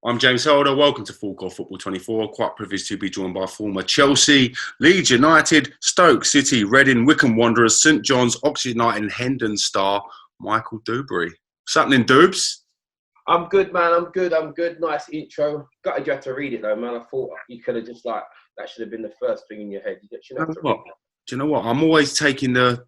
I'm James Helder. Welcome to Full Court Football 24. Quite privileged to be joined by former Chelsea, Leeds United, Stoke City, Reading, Wycombe Wanderers, St John's, Oxford United and Hendon star, Michael Dubbery. What's happening, Dubes? I'm good, man. I'm good. Nice intro. Gutted you had to read it, though, man. I thought you could have just, that should have been the first thing in your head. You shouldn't have to read it. Do you know what? I'm always taking the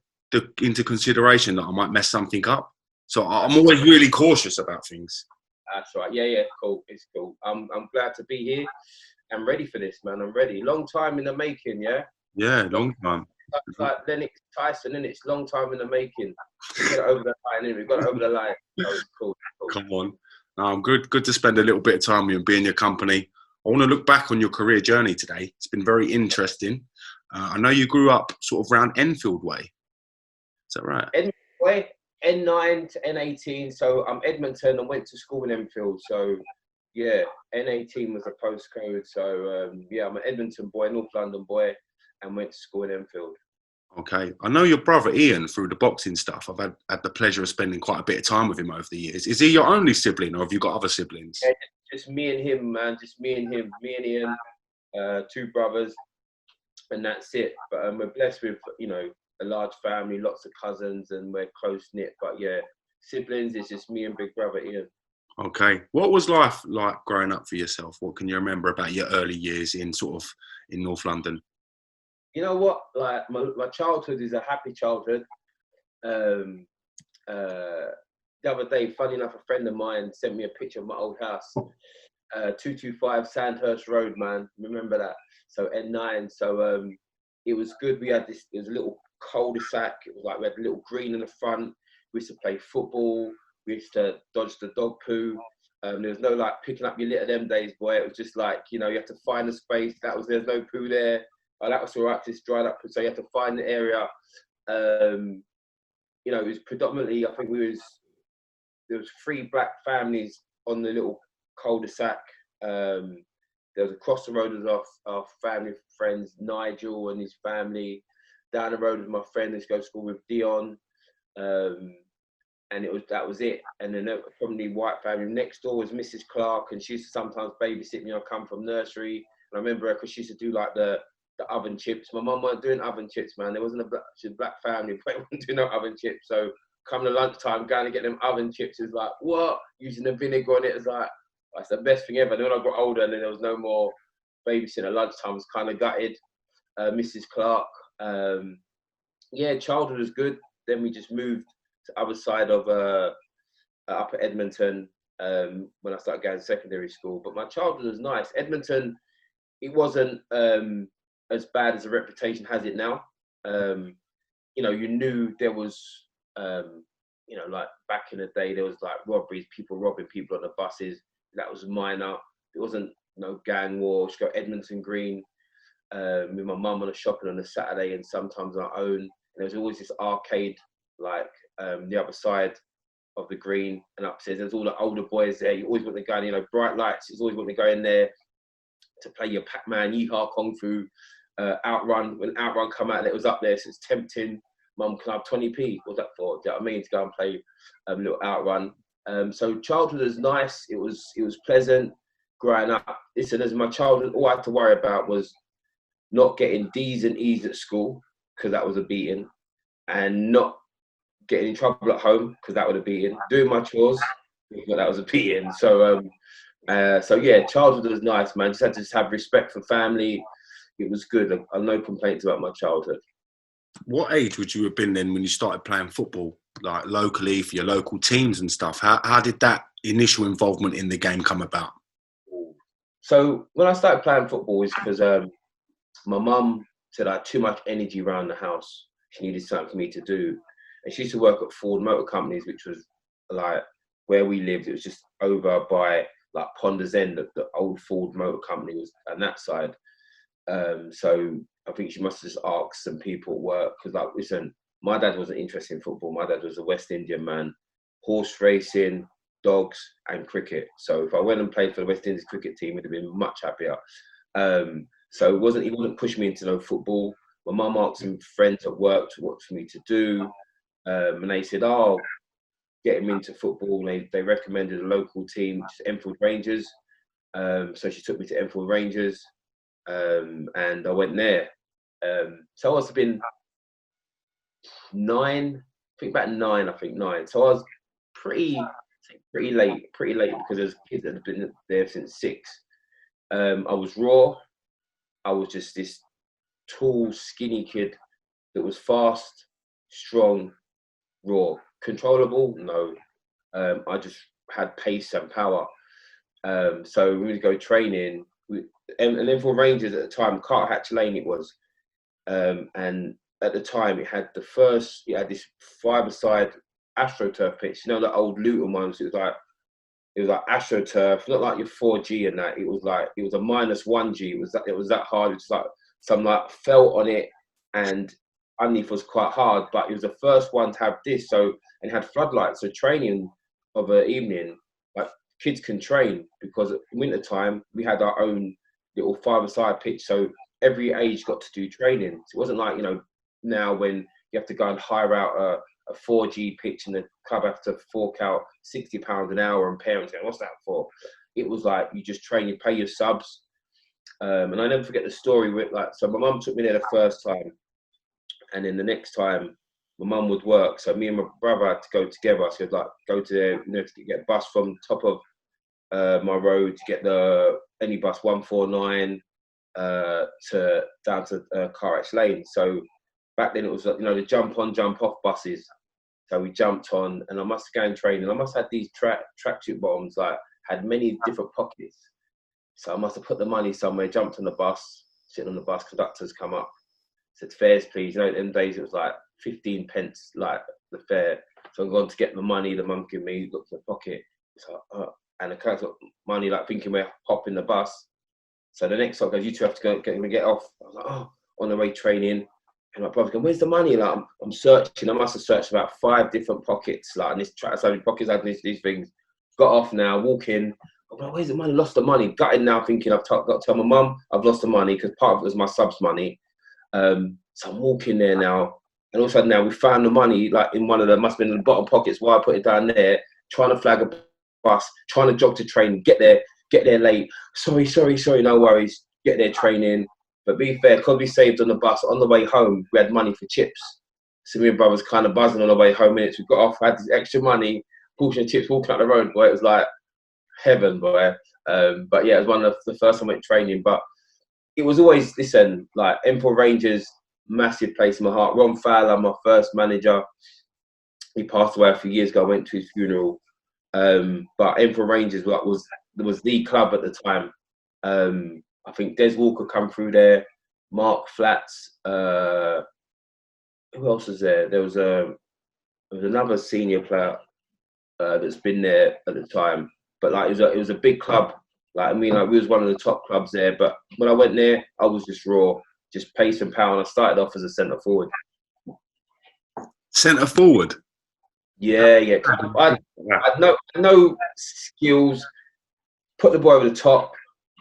into consideration that I might mess something up. So I'm always really cautious about things. That's right. Yeah. Cool. It's cool. I'm glad to be here. I'm ready for this, man. I'm ready. Long time in the making, yeah? Yeah, long time. It's like Lennox Tyson, and it's long time in the making. We got it over the line, innit? We got it over the line. That was cool. Come on. No, I'm good to spend a little bit of time with you and be in your company. I want to look back on your career journey today. It's been very interesting. I know you grew up sort of around Enfield way. Is that right? Enfield way, N9 to N18. So I'm Edmonton and went to school in Enfield. So yeah, N18 was the postcode. So I'm an Edmonton boy, North London boy, and went to school in Enfield. Okay. I know your brother Ian through the boxing stuff. I've had the pleasure of spending quite a bit of time with him over the years. Is he your only sibling or have you got other siblings? Yeah, just me and him, man. Just me and him. Me and Ian, two brothers, and that's it. But we're blessed with, a large family, lots of cousins, and we're close-knit. But yeah, siblings, it's just me and big brother Ian. Okay. What was life like growing up for yourself? What can you remember about your early years in North London? You know what? Like my childhood is a happy childhood. The other day, funny enough, a friend of mine sent me a picture of my old house, 225 Sandhurst Road, man. Remember that? So N9. So it was good. We had this. It was a little cul-de-sac. It was like we had a little green in the front. We used to play football. We used to dodge the dog poo. There was no picking up your litter them days, boy. It was just you had to find a space. There's no poo there. That was all right, just dried up. So you had to find the area. It was predominantly, I think there was 3 black families on the little cul-de-sac. There was across the road was our family friends, Nigel and his family. Down the road was my friend who goes to school with Dion. And that was it. And then from the white family next door was Mrs. Clark, and she used to sometimes babysit me. I come from nursery. And I remember her because she used to do the oven chips. My mum weren't doing oven chips, man. There wasn't she's a black family, but wasn't doing no oven chips. So come to lunchtime, going to get them oven chips is like, what? Using the vinegar on it is like, that's the best thing ever. Then when I got older and then there was no more babysitting at lunchtime, I was kind of gutted. Mrs. Clark. Childhood was good. Then we just moved to the other side of Upper Edmonton when I started going to secondary school. But my childhood was nice. Edmonton, it wasn't as bad as the reputation has it now. You knew there was, back in the day, there was robberies, people robbing people on the buses. That was minor. It wasn't no gang war. Just go Edmonton Green with my mum on a shopping on a Saturday and sometimes on our own. And there was always this arcade, the other side of the green and upstairs. There's all the older boys there. You always want to go in, bright lights. You always want to go in there to play your Pac-Man, Yeehaw, Kung Fu, Outrun. When Outrun come out, it was up there, so it's tempting. Mum, can I have 20p? What's that for? Do you know what I mean? To go and play a little Outrun. So childhood was nice. It was pleasant growing up. Listen, as my childhood, all I had to worry about was not getting D's and E's at school, because that was a beating, and not getting in trouble at home, because that would have beaten. Doing my chores, because that was a beating. So childhood was nice, man. Just had to have respect for family. It was good. I have no complaints about my childhood. What age would you have been then when you started playing football, locally for your local teams and stuff? How did that initial involvement in the game come about? So when I started playing football, it's because my mum said I had too much energy around the house. She needed something for me to do. And she used to work at Ford Motor Companies, which was where we lived. It was just over by Ponders End, the old Ford Motor Company was on that side. So I think she must have just asked some people at work, because listen, my dad wasn't interested in football. My dad was a West Indian man, horse racing, dogs and cricket. So if I went and played for the West Indies cricket team, it'd have been much happier. So he wasn't pushing me into no football. My mum asked some friends at work what for me to do. And they said, get him into football. They recommended a local team, which is Enfield Rangers. So she took me to Enfield Rangers, and I went there. So I must have been 9, I think about 9, I think 9. So I was pretty late because there's kids that have been there since 6. I was raw. I was just this tall, skinny kid that was fast, strong, raw. Controllable? No. I just had pace and power. So when we would go training, and Enfield Rangers at the time, Carter Hatch Lane it was. And at the time it had this five-a-side AstroTurf pitch. You know, the old Luton ones. It was like AstroTurf, not like your 4G and that. It was a -1G. It was that hard. It was like some like felt on it, and underneath was quite hard. But it was the first one to have this. So, and it had floodlights. So training of an evening, like kids can train, because in winter time we had our own little five-a-side pitch. So every age got to do training. So it wasn't like, you know, now when you have to go and hire out a 4G pitch and the club have to fork out £60 an hour, and parents going, what's that for? It was like, you just train, you pay your subs. And I never forget the story with, like, so my mum took me there the first time, and then the next time my mum would work. So me and my brother had to go together. So I'd like go to there, you know, to get a bus from top of my road to get any bus 149 to down to Cartwright Lane. So back then it was, you know, the jump on, jump off buses. So we jumped on, and I must have gone training. I must have had these tracksuit bottoms, like, had many different pockets. So I must have put the money somewhere, jumped on the bus, sitting on the bus, conductors come up, said, fares please. You know, in them days it was like 15 pence, like the fare. So I'm going to get the money the mum gave me, looked in the pocket. So, and the conductor got money, like thinking we're hopping the bus. So the next one goes, you two have to get off. I was like, oh, on the way training. And my brother's going, where's the money? Like, I'm searching. I must have searched about 5 different pockets. Like, and this track, so many pockets had these things. Got off now, walk in. I'm like, where's the money? Lost the money. Gutted now, thinking I've got to tell my mum I've lost the money, because part of it was my subs money. So I'm walking there now. And all of a sudden now we found the money, like in one of the, must have been in the bottom pockets, while I put it down there, trying to flag a bus, trying to jog to train, get there late. Sorry, no worries. Get there training. But be fair, because we saved on the bus, on the way home, we had money for chips. So me and brothers kind of buzzing on the way home minutes. We got off, had this extra money, portion of chips, walking up the road, boy. It was like heaven, boy. But yeah, it was one of the first time I went training. But it was always, listen, like Enfield Rangers, massive place in my heart. Ron Fowler, my first manager, he passed away a few years ago. I went to his funeral. But Enfield Rangers was the club at the time. I think Des Walker come through there, Mark Flats. Who else was there? There was another senior player that's been there at the time. But like it was a big club. Like, I mean, like, we was one of the top clubs there. But when I went there, I was just raw, just pace and power. And I started off as a centre forward. Centre forward? Yeah. I had no skills. Put the ball over the top.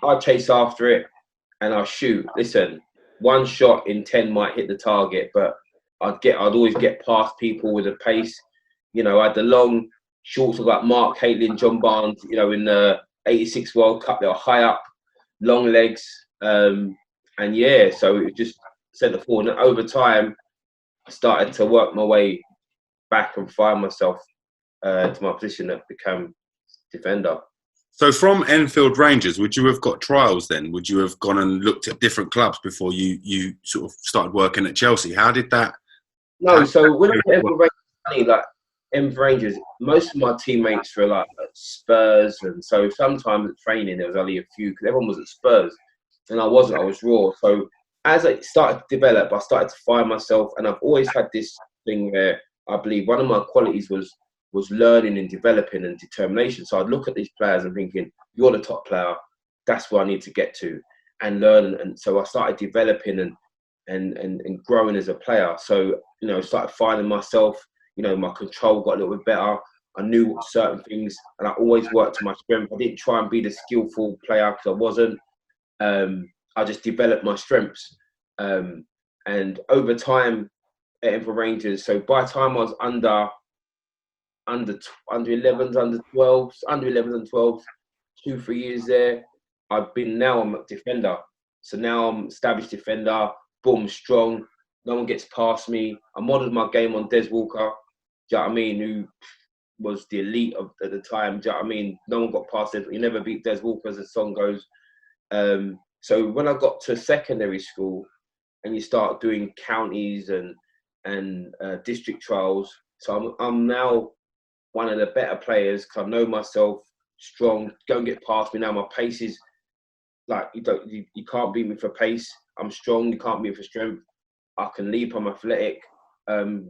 I chase after it and I shoot. Listen, one shot in 10 might hit the target, but I'd always get past people with a pace. You know, I had the long shorts of like Mark Haitley and John Barnes, you know, in the 86 World Cup. They were high up, long legs. And yeah, so it was just centre forward. And over time, I started to work my way back and find myself to my position that became defender. So from Enfield Rangers, would you have got trials then? Would you have gone and looked at different clubs before you sort of started working at Chelsea? How did that? No, so when I was at Enfield Rangers, most of my teammates were like at Spurs, and so sometimes at training there was only a few because everyone was at Spurs, and I wasn't. I was raw. So as I started to develop, I started to find myself, and I've always had this thing where I believe one of my qualities was learning and developing and determination. So I'd look at these players and thinking, you're the top player, that's where I need to get to and learn. And so I started developing and growing as a player. So, you know, started finding myself, you know, my control got a little bit better. I knew certain things and I always worked to my strength. I didn't try and be the skillful player because I wasn't. I just developed my strengths. And over time at Enfield Rangers, so by the time I was under 11s, under 12s, 2-3 years there. I'm a defender. So now I'm established defender, boom, strong. No one gets past me. I modelled my game on Des Walker, do you know what I mean, who was the elite at the time, do you know what I mean? No one got past it. You never beat Des Walker, as the song goes. So when I got to secondary school and you start doing counties and district trials, so I'm now one of the better players because I know myself, strong, don't get past me now. My pace is like, you can't beat me for pace. I'm strong, you can't beat me for strength. I can leap, I'm athletic.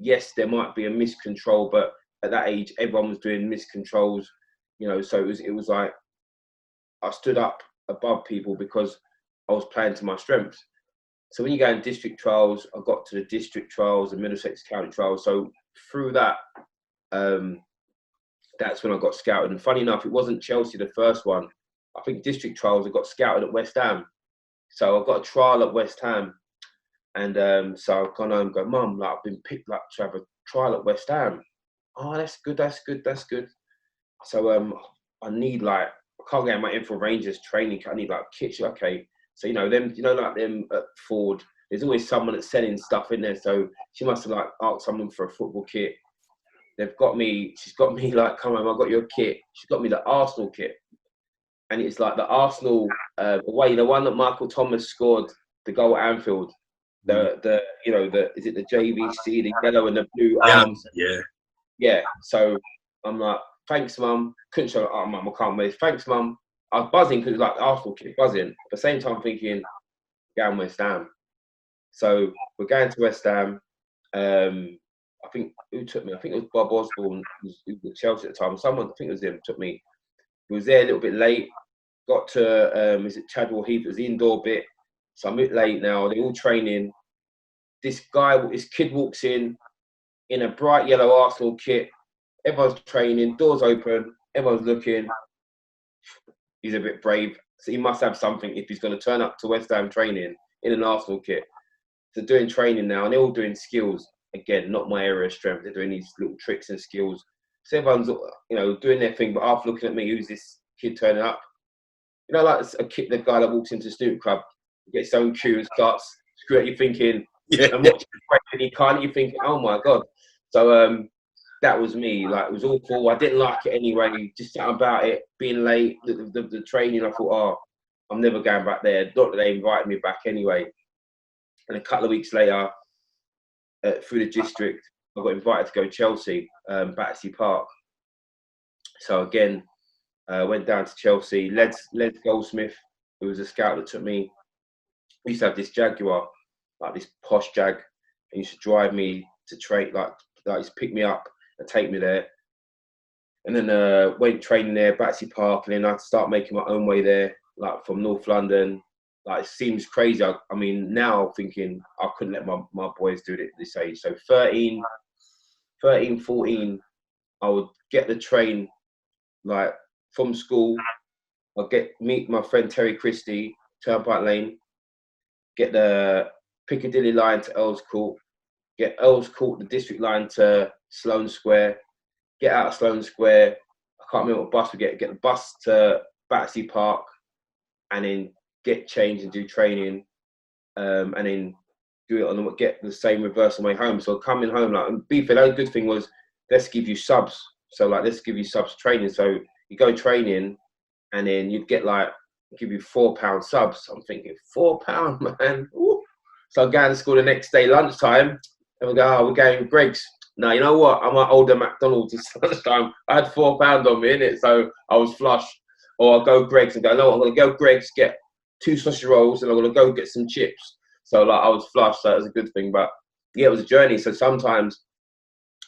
Yes, there might be a miscontrol, but at that age, everyone was doing miscontrols, you know, so it was like I stood up above people because I was playing to my strengths. So when you go in district trials, I got to the district trials and Middlesex County trials. So through that, that's when I got scouted. And funny enough, it wasn't Chelsea the first one. I think district trials, I got scouted at West Ham. So I got a trial at West Ham. And so I've gone home and go, Mum, like, I've been picked up to have a trial at West Ham. Oh, that's good. So I need, like, I can't get my in for Rangers training. I need like kits. Okay. So, you know, them, you know, like them at Ford, there's always someone that's selling stuff in there. So she must have like asked someone for a football kit. She's got me like, come on, I've got your kit. She's got me the Arsenal kit. And it's like the Arsenal away, the one that Michael Thomas scored the goal at Anfield. Is it the JVC, the yellow and the blue arms? Yeah. So I'm like, thanks, Mum. Couldn't show it. Oh, Mum, I can't wait. Thanks, Mum. I was buzzing because it was like the Arsenal kid, buzzing. At the same time, thinking, going West Ham. So we're going to West Ham. I think who took me? I think it was Bob Osborne, who was at Chelsea at the time. Someone, I think it was him, took me. He was there a little bit late. Got to Chadwell Heath? It was the indoor bit. So I'm a bit late now. They're all training. This kid walks in a bright yellow Arsenal kit. Everyone's training, doors open, everyone's looking. He's a bit brave. So he must have something if he's going to turn up to West Ham training in an Arsenal kit. So doing training now, and they're all doing skills. Again, not my area of strength. They're doing these little tricks and skills. So everyone's, you know, doing their thing, but half looking at me, who's this kid turning up? You know, like the guy that walks into the student club, gets his own cue and starts screw at you thinking, and watching and he can't, you think, oh my God. So that was me. Like, it was awful. I didn't like it anyway. Just something about it, being late, the training. I thought, oh, I'm never going back there. Not that they invited me back anyway. And a couple of weeks later, through the district, I got invited to go to Chelsea, Battersea Park. So again, went down to Chelsea. Les Goldsmith, who was a scout that took me. We used to have this Jaguar, like this posh Jag. He used to drive me to train, like he used to pick me up and take me there. And then went training there, Battersea Park, and then I had to start making my own way there, like from North London. Like, it seems crazy. I mean, now thinking I couldn't let my boys do it at this age. So 13, 14, I would get the train, like, from school. I'd meet my friend Terry Christie, Turnpike Lane, get the Piccadilly line to Earls Court, get Earls Court, the district line to Sloane Square, get out of Sloane Square. I can't remember what bus we get the bus to Battersea Park, and then get changed and do training, and then get the same reverse on my way home. So coming home, like, and be fair, the good thing was, let's give you subs. So like, let's give you subs training. So you go training, and then you'd get like, give you £4 subs. I'm thinking, £4, man. Ooh. So I go to school the next day, lunchtime, and we go, oh, we're going Greg's. Now, you know what? I'm at older McDonald's this lunchtime. I had £4 on me, innit? So I was flush. Or I'll go Greg's and go, no, I'm going to go Greg's, get 2 sausage rolls, and I'm going to go get some chips. So like, I was flush, so that was a good thing. But yeah, it was a journey. So sometimes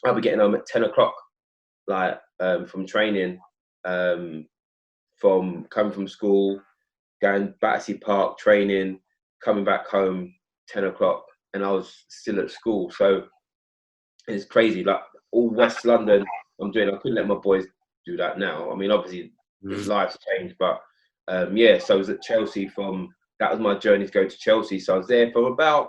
I'll be getting home at 10 o'clock, like, from training, from coming from school, going Battersea Park, training, coming back home, 10 o'clock, and I was still at school. So it's crazy. Like, all West London I couldn't let my boys do that now. I mean, obviously, life's changed, but yeah, so I was at Chelsea that was my journey to go to Chelsea. So I was there from I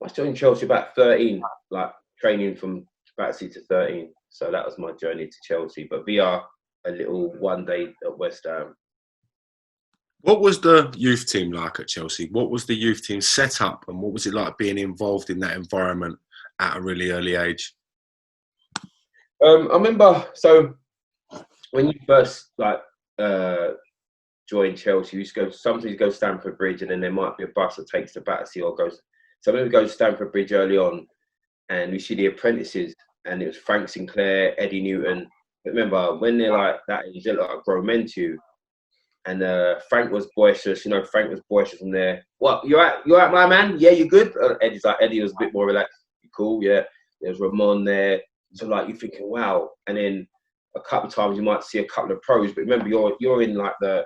was doing Chelsea about 13, like training from Battersea to 13. So that was my journey to Chelsea, but VR a little one day at West Ham. What was the youth team like at Chelsea? What was the youth team set up, and what was it like being involved in that environment at a really early age? I remember, so when you first join Chelsea, you used to go, sometimes you go Stamford Bridge, and then there might be a bus that takes to Battersea or goes. So when we go to Stamford Bridge early on, and we see the apprentices, and it was Frank Sinclair, Eddie Newton. But remember, when they're like that age, they're like grown men to you. And Frank was boisterous, Frank was boisterous from there. What, you all right? You all right, my man? Yeah, you good? Eddie's like, Eddie was a bit more relaxed. You cool, yeah. There's Ramon there. So like, you're thinking, wow. And then a couple of times you might see a couple of pros, but remember, you're in like the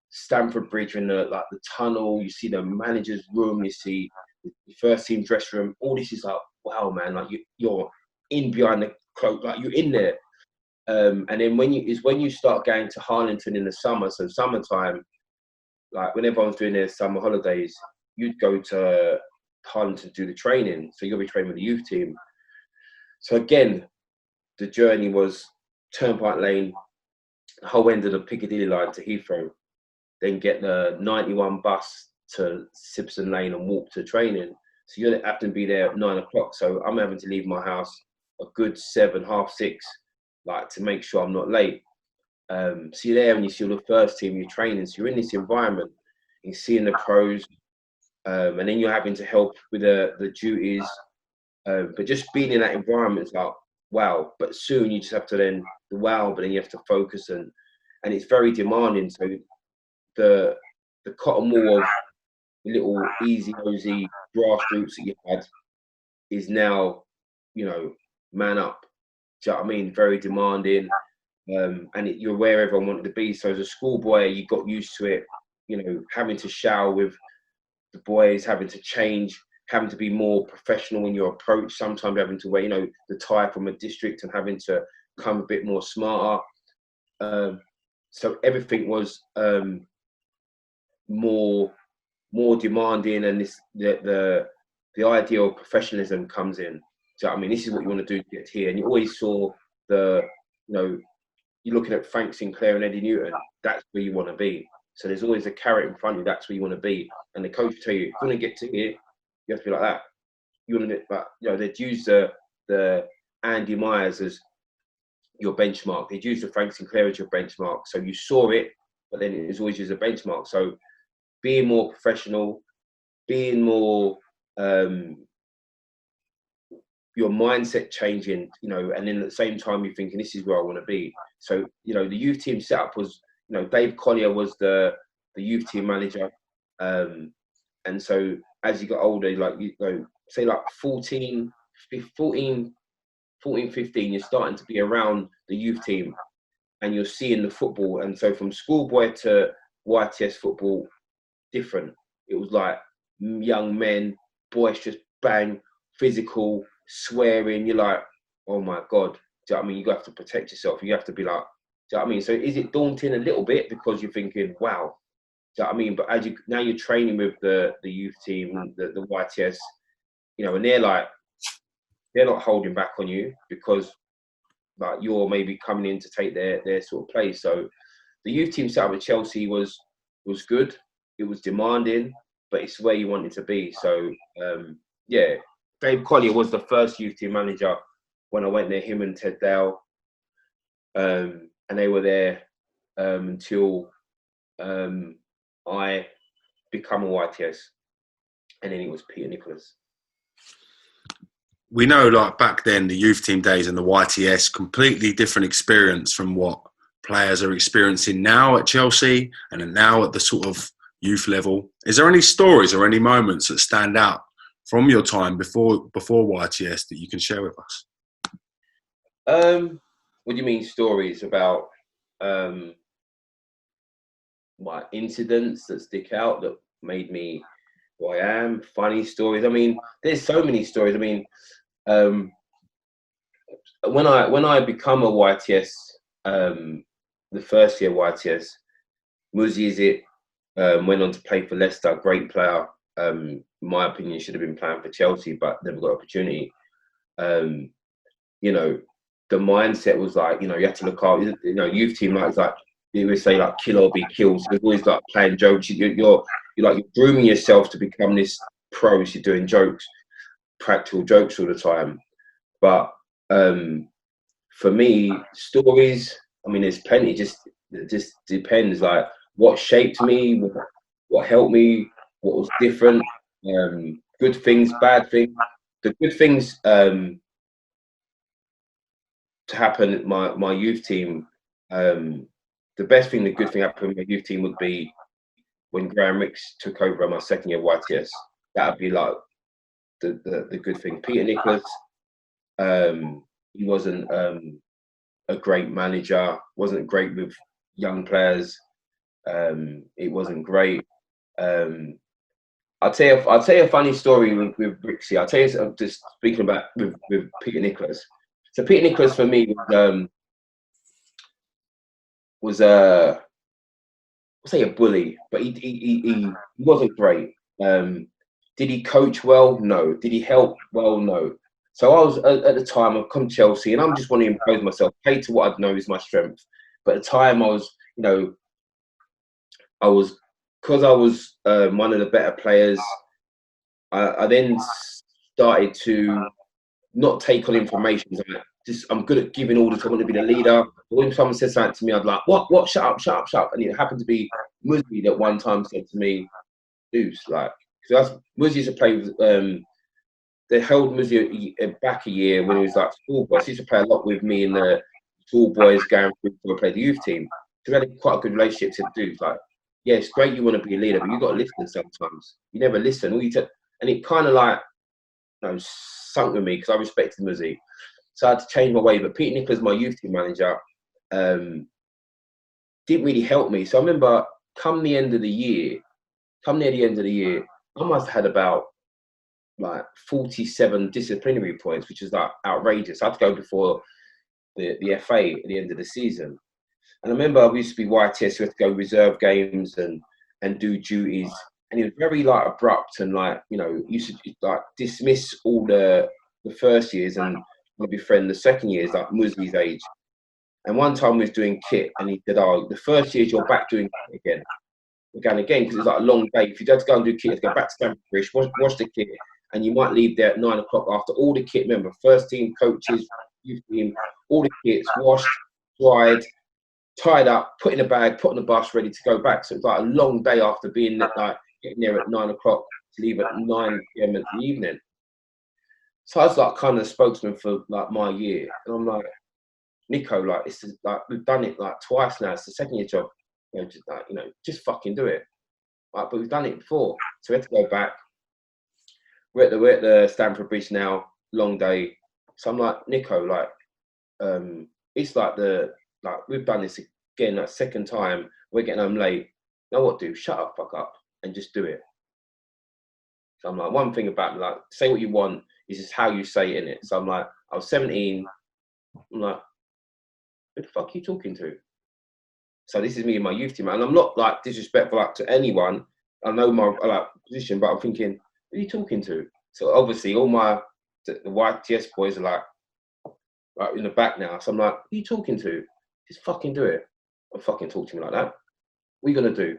Stamford Bridge, in the tunnel. You see the manager's room. You see the first team dressing room. All this is like, wow, man. Like you're in behind the cloak. Like you're in there. And then when you start going to Harlington in the summer, so summertime, like when everyone's doing their summer holidays, you'd go to Harlington to do the training. So you'll be training with the youth team. So again, the journey was Turnpike Lane, the whole end of the Piccadilly line to Heathrow, then get the 91 bus to Simpson Lane and walk to training. So you have to be there at 9 o'clock. So I'm having to leave my house a good 7, half 6, like to make sure I'm not late. So you're there and you see all the first team, you're training. So you're in this environment, you're seeing the pros, and then you're having to help with the duties. But just being in that environment is like, wow. But soon you just have to but then you have to focus, and it's very demanding. So the cotton wool of little easy, cozy grassroots that you had is now, man up. Do you know what I mean? Very demanding. And you're where everyone wanted to be. So as a schoolboy, you got used to it, having to shower with the boys, having to change, having to be more professional in your approach, sometimes having to wear, the tie from a district and having to come a bit more smarter. So everything was more demanding, and the idea of professionalism comes in. So I mean, this is what you want to do to get here. And you always saw you're looking at Frank Sinclair and Eddie Newton, that's where you want to be. So there's always a carrot in front of you, that's where you want to be. And the coach will tell you, if you want to get to here, you have to be like that. You want to, they'd use the Andy Myers as your benchmark. They'd use the Frank Sinclair as your benchmark. So you saw it, but then it was always used as a benchmark. So being more professional, being more, your mindset changing, and then at the same time you're thinking, this is where I want to be. So, the youth team setup was, Dave Collier was the youth team manager. And so as you got older, like, say like 14, 15, you're starting to be around the youth team and you're seeing the football. And so from schoolboy to YTS football, different. It was like young men, boisterous, bang, physical, swearing. You're like, oh my God. Do you know what I mean? You have to protect yourself. You have to be like, do you know what I mean? So is it daunting a little bit because you're thinking, wow, do you know what I mean? But now you're training with the youth team, the YTS, and they're not holding back on you because like you're maybe coming in to take their sort of place. So the youth team setup at Chelsea was good. It was demanding, but it's where you wanted to be. So yeah, Dave Collier was the first youth team manager when I went there, him and Ted Dale. And they were there until I become a YTS. And then it was Peter Nicholas. We know, like back then, the youth team days and the YTS, completely different experience from what players are experiencing now at Chelsea and now at the sort of youth level. Is there any stories or any moments that stand out from your time before YTS that you can share with us? What do you mean stories about my incidents that stick out that made me who I am? Funny stories. I mean, there's so many stories. I mean, when I become a YTS, the first year YTS, Muzi went on to play for Leicester, great player. In my opinion, should have been playing for Chelsea, but never got opportunity. The mindset was like, you have to look after, youth team, like, it's like they always say like kill or be killed. So there's always like playing jokes. You're like you're grooming yourself to become this pro. So you're doing jokes, practical jokes all the time. But for me, stories. I mean, there's plenty. It just depends. Like what shaped me, what helped me, what was different. Good things, bad things. The good things to happen at my youth team. The best thing, the good thing happened with my youth team would be when Graham Ricks took over my second year YTS. That would be like the good thing. Peter Nicholas, he wasn't a great manager, wasn't great with young players. It wasn't great. I'll tell you a funny story with Rixie. I'll tell you, I'm just speaking about with Peter Nicholas. So Peter Nicholas for me was I'll say a bully, but he wasn't great. Did he coach well? No. Did he help well? No. So I was at the time I've come to Chelsea and I'm just wanting to impose myself, play to what I know is my strength. But at the time I was, because I was one of the better players. I then started to not take on information. I'm good at giving orders. I want to be the leader. But when someone said something to me, I'd like, what? Shut up. And it happened to be Muzi that one time said to me, Deuce, like, because Muzi used to play with, they held Muzi back a year when he was like schoolboy. So he used to play a lot with me and the schoolboys going through to play the youth team. So we had quite a good relationship to do. Like, yeah, it's great you want to be a leader, but you've got to listen sometimes. You never listen. And it kind of like, sunk with me because I respected Muzi. So I had to change my way. But Pete Nicholas, my youth team manager, didn't really help me. So I remember come near the end of the year, I must have had about like 47 disciplinary points, which is like outrageous. I had to go before the FA at the end of the season. And I remember we used to be YTS, we had to go reserve games and do duties. And he was very like abrupt and like, used to like dismiss all the first years and befriend the second years, like Muzi's age. And one time we was doing kit and he said, oh, the first years you're back doing kit again. Again, because it's like a long day. If you had to go and do kit, you have to go back to Stamford Bridge, wash the kit, and you might leave there at 9 o'clock after all the kit, remember, first team, coaches, youth team, all the kits washed, dried, tied up, put in a bag, put on the bus, ready to go back. So it's like a long day after being like getting there at 9 o'clock to leave at 9 p.m. in the evening. So I was like kind of spokesman for like my year, and I'm like, Nico, like it's like we've done it like twice now. It's the second year job, just fucking do it. Like, but we've done it before, so we had to go back. We're at the Stamford Bridge now, long day. So I'm like, Nico, like, it's like we've done this again, that second time. We're getting home late. You know what, dude? Shut up, fuck up, and just do it. So I'm like, one thing about me, like, say what you want. It's just how you say it, innit? So I'm like, I was 17. I'm like, who the fuck are you talking to? So this is me and my youth team, and I'm not like disrespectful like to anyone. I know my position, but I'm thinking, who are you talking to? So obviously, all the YTS boys are like in the back now. So I'm like, who are you talking to? Just fucking do it. Don't fucking talk to me like that. What are you gonna do?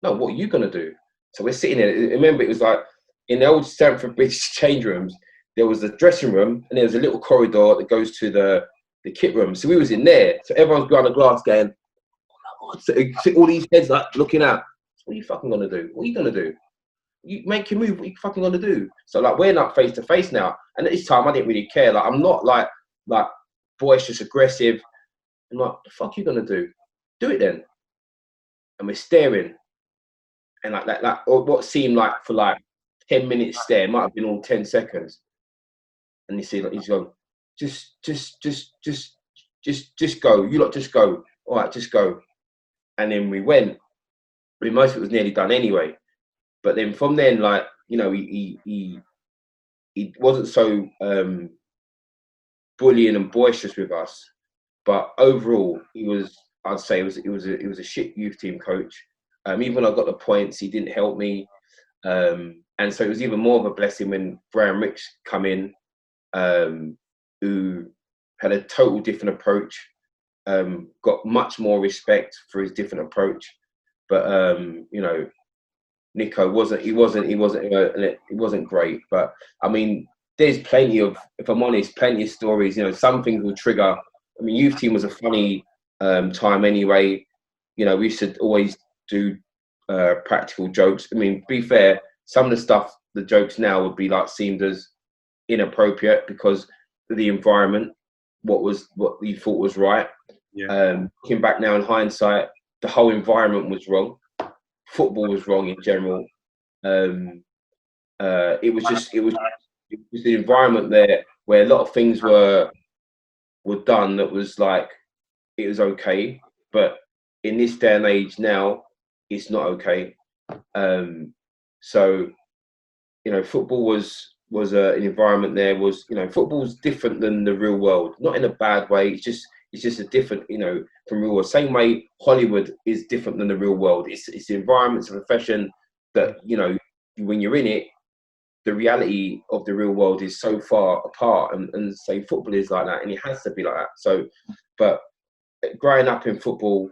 No, what are you gonna do? So we're sitting there. Remember, it was like in the old Stamford Bridge change rooms. There was a dressing room, and there was a little corridor that goes to the kit room. So we was in there. So everyone's behind the glass going, so all these heads like looking out. What are you fucking gonna do? What are you gonna do? You make your move. What are you fucking gonna do? So like we're not face to face now. And at this time, I didn't really care. Like I'm not like boisterous, aggressive. I'm like, the fuck you gonna do? Do it then. And we're staring. And or what seemed like for like 10 minutes stare might have been all 10 seconds. And you see, like he's gone, just go. You lot just go. All right, just go. And then we went. I mean, most of it was nearly done anyway. But then from then, like, he wasn't so bullying and boisterous with us. But overall, I'd say it was a shit youth team coach. Even when I got the points, he didn't help me. And so it was even more of a blessing when Graham Ricks come in, who had a total different approach. got much more respect for his different approach. But you know, Nico wasn't great. But I mean, there's plenty of, if I'm honest, plenty of stories. You know, some things will trigger. I mean, youth team was a funny time anyway. You know, we used to always do practical jokes. I mean, to be fair, some of the stuff, the jokes now would be like seemed as inappropriate because of the environment, what you thought was right. Yeah. Looking back now in hindsight, the whole environment was wrong. Football was wrong in general. It was just the environment there where a lot of things were done that was like it was okay, but in this day and age now, it's not okay. So you know, football was an environment there was, you know, football's different than the real world, not in a bad way. It's just a different, you know, from real world. Same way Hollywood is different than the real world. It's the environment, it's a profession that, you know, when you're in it, the reality of the real world is so far apart, and say football is like that, and it has to be like that. So, but growing up in football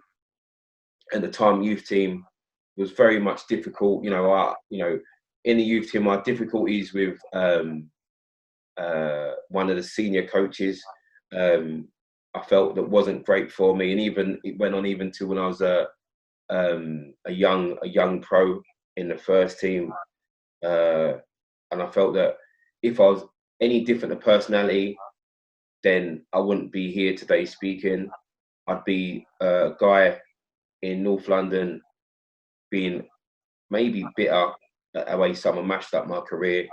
at the time, youth team was very much difficult. You know, in the youth team, our difficulties with one of the senior coaches, I felt that wasn't great for me, and even it went on even to when I was a young pro in the first team, and I felt that if I was any different a personality, then I wouldn't be here today speaking. I'd be a guy in North London being maybe bitter at the way someone mashed up my career.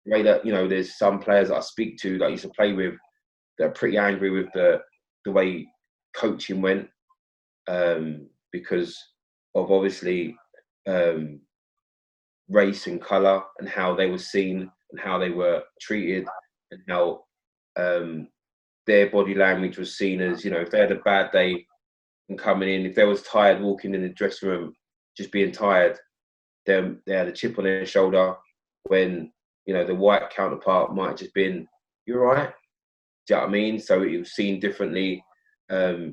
The way that, you know, there's some players that I speak to that I used to play with that are pretty angry with the way coaching went, because of obviously race and colour and how they were seen and how they were treated and how their body language was seen as, you know, if they had a bad day and coming in, if they was tired walking in the dressing room, just being tired, then they had a chip on their shoulder when, you know, the white counterpart might have just been, "You're right." Do you know what I mean? So it was seen differently. Yeah,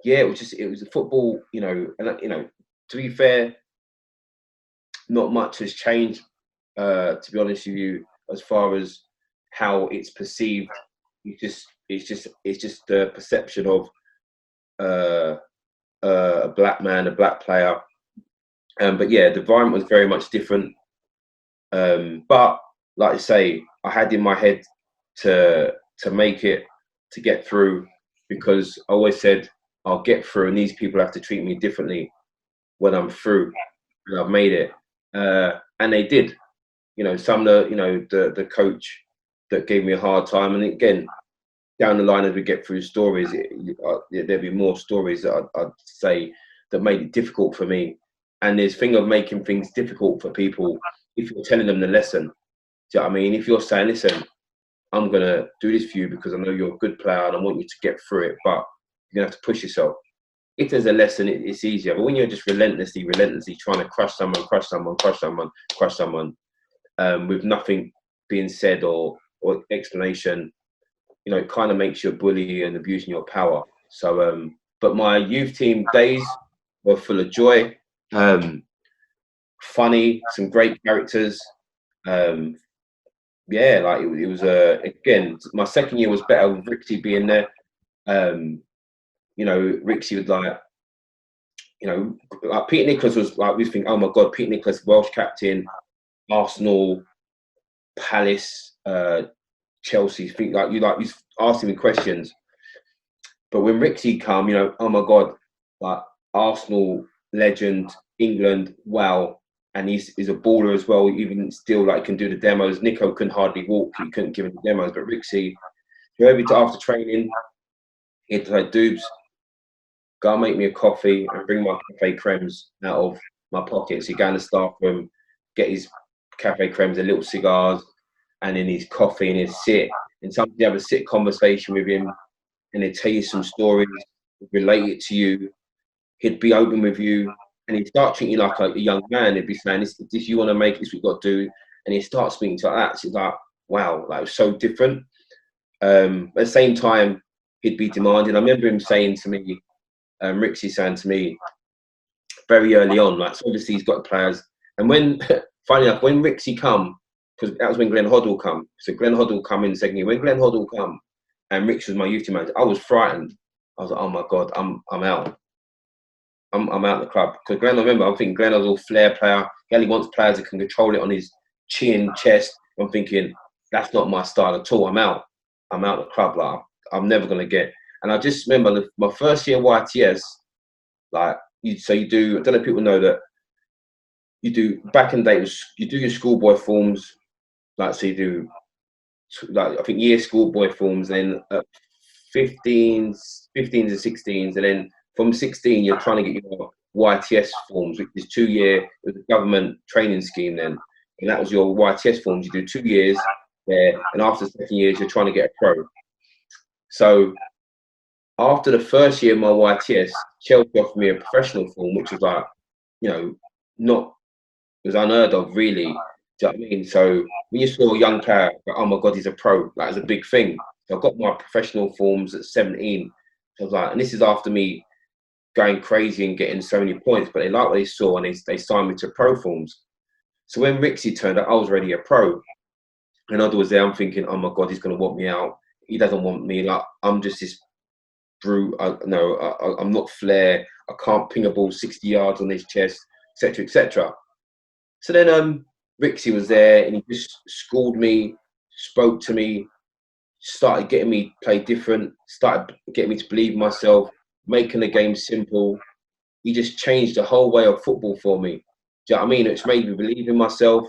it was a football, you know, and, you know, to be fair, not much has changed, to be honest with you, as far as how it's perceived. It's just the perception of a black man, a black player. But yeah, the environment was very much different. But like I say, I had in my head to make it, to get through, because I always said I'll get through, and these people have to treat me differently when I'm through and I've made it. And they did. You know, some of the, you know, the coach that gave me a hard time, and again, down the line as we get through stories, there'll be more stories that I'd say that made it difficult for me. And there's thing of making things difficult for people if you're telling them the lesson. Do you know what I mean? If you're saying, "Listen, I'm gonna do this for you because I know you're a good player and I want you to get through it, but you're gonna have to push yourself." If there's a lesson, it's easier. But when you're just relentlessly trying to crush someone, with nothing being said or explanation, you know, it kind of makes you a bully and abusing your power. So, but my youth team days were full of joy, funny, some great characters. Yeah, like it was again, my second year was better with Rixie being there. You know, Rixie would like, you know, like Peter Nicholas was like, we think, "Oh my God, Peter Nicholas, Welsh captain, Arsenal, Palace, Chelsea." Think like you asking me questions. But when Rixie come, you know, "Oh my God, like Arsenal legend, England, wow." And he's a baller as well, even still like can do the demos. Nico couldn't hardly walk, he couldn't give him the demos, but Rixie, every time after training, he'd like, "Dubes, go and make me a coffee and bring my cafe cremes out of my pockets." He'd go in the staff room, get his cafe cremes and little cigars, and then his coffee, and he'd sit. And sometimes you have a sit conversation with him, and he'd tell you some stories, relate it to you. He'd be open with you, and he'd start treating you like a young man. He'd be saying, "This you want to make, this what you got to do." And he'd start speaking to you like that. So it's like, wow, like it was so different. At the same time, he'd be demanding. I remember him saying to me, Rixie saying to me very early on, like, so obviously he's got players. And when, funny enough, when Rixie come, because that was when Glenn Hoddle come. So Glenn Hoddle come in second year. When Glenn Hoddle come, and Rixie was my youth team manager, I was frightened. I was like, oh my God, I'm out. I'm out of the club. Because Glenn, I remember, I'm thinking Glenn was all flair player. He only wants players that can control it on his chin, chest. I'm thinking, that's not my style at all. I'm out. I'm out of the club. Like, I'm never going to get. And I just remember my first year YTS, like, you do, I don't know if people know that, you do, back in the day, you do your schoolboy forms, like, so you do, like, I think year schoolboy forms, then 15s and 16s, and then from 16, you're trying to get your YTS forms, which is 2 year, it was a government training scheme then, and that was your YTS forms. You do 2 years there, and after the second years, you're trying to get a pro. So after the first year of my YTS, Chelsea offered me a professional form, which was like, you know, not, it was unheard of, really. Do you know what I mean? So when you saw a young player, like, oh my God, he's a pro, that was a big thing. So I got my professional forms at 17. So I was like, and this is after me going crazy and getting so many points, but they liked what they saw and they signed me to pro forms. So when Rixie turned up, I was already a pro. And Oddle was there, I'm thinking, oh my God, he's going to want me out. He doesn't want me. Like, I'm just this brute. I'm not flair. I can't ping a ball 60 yards on his chest, etc., etc. So then Rixie was there and he just schooled me, spoke to me, started getting me play different, started getting me to believe in myself, making the game simple. He just changed the whole way of football for me. Do you know what I mean? It's made me believe in myself.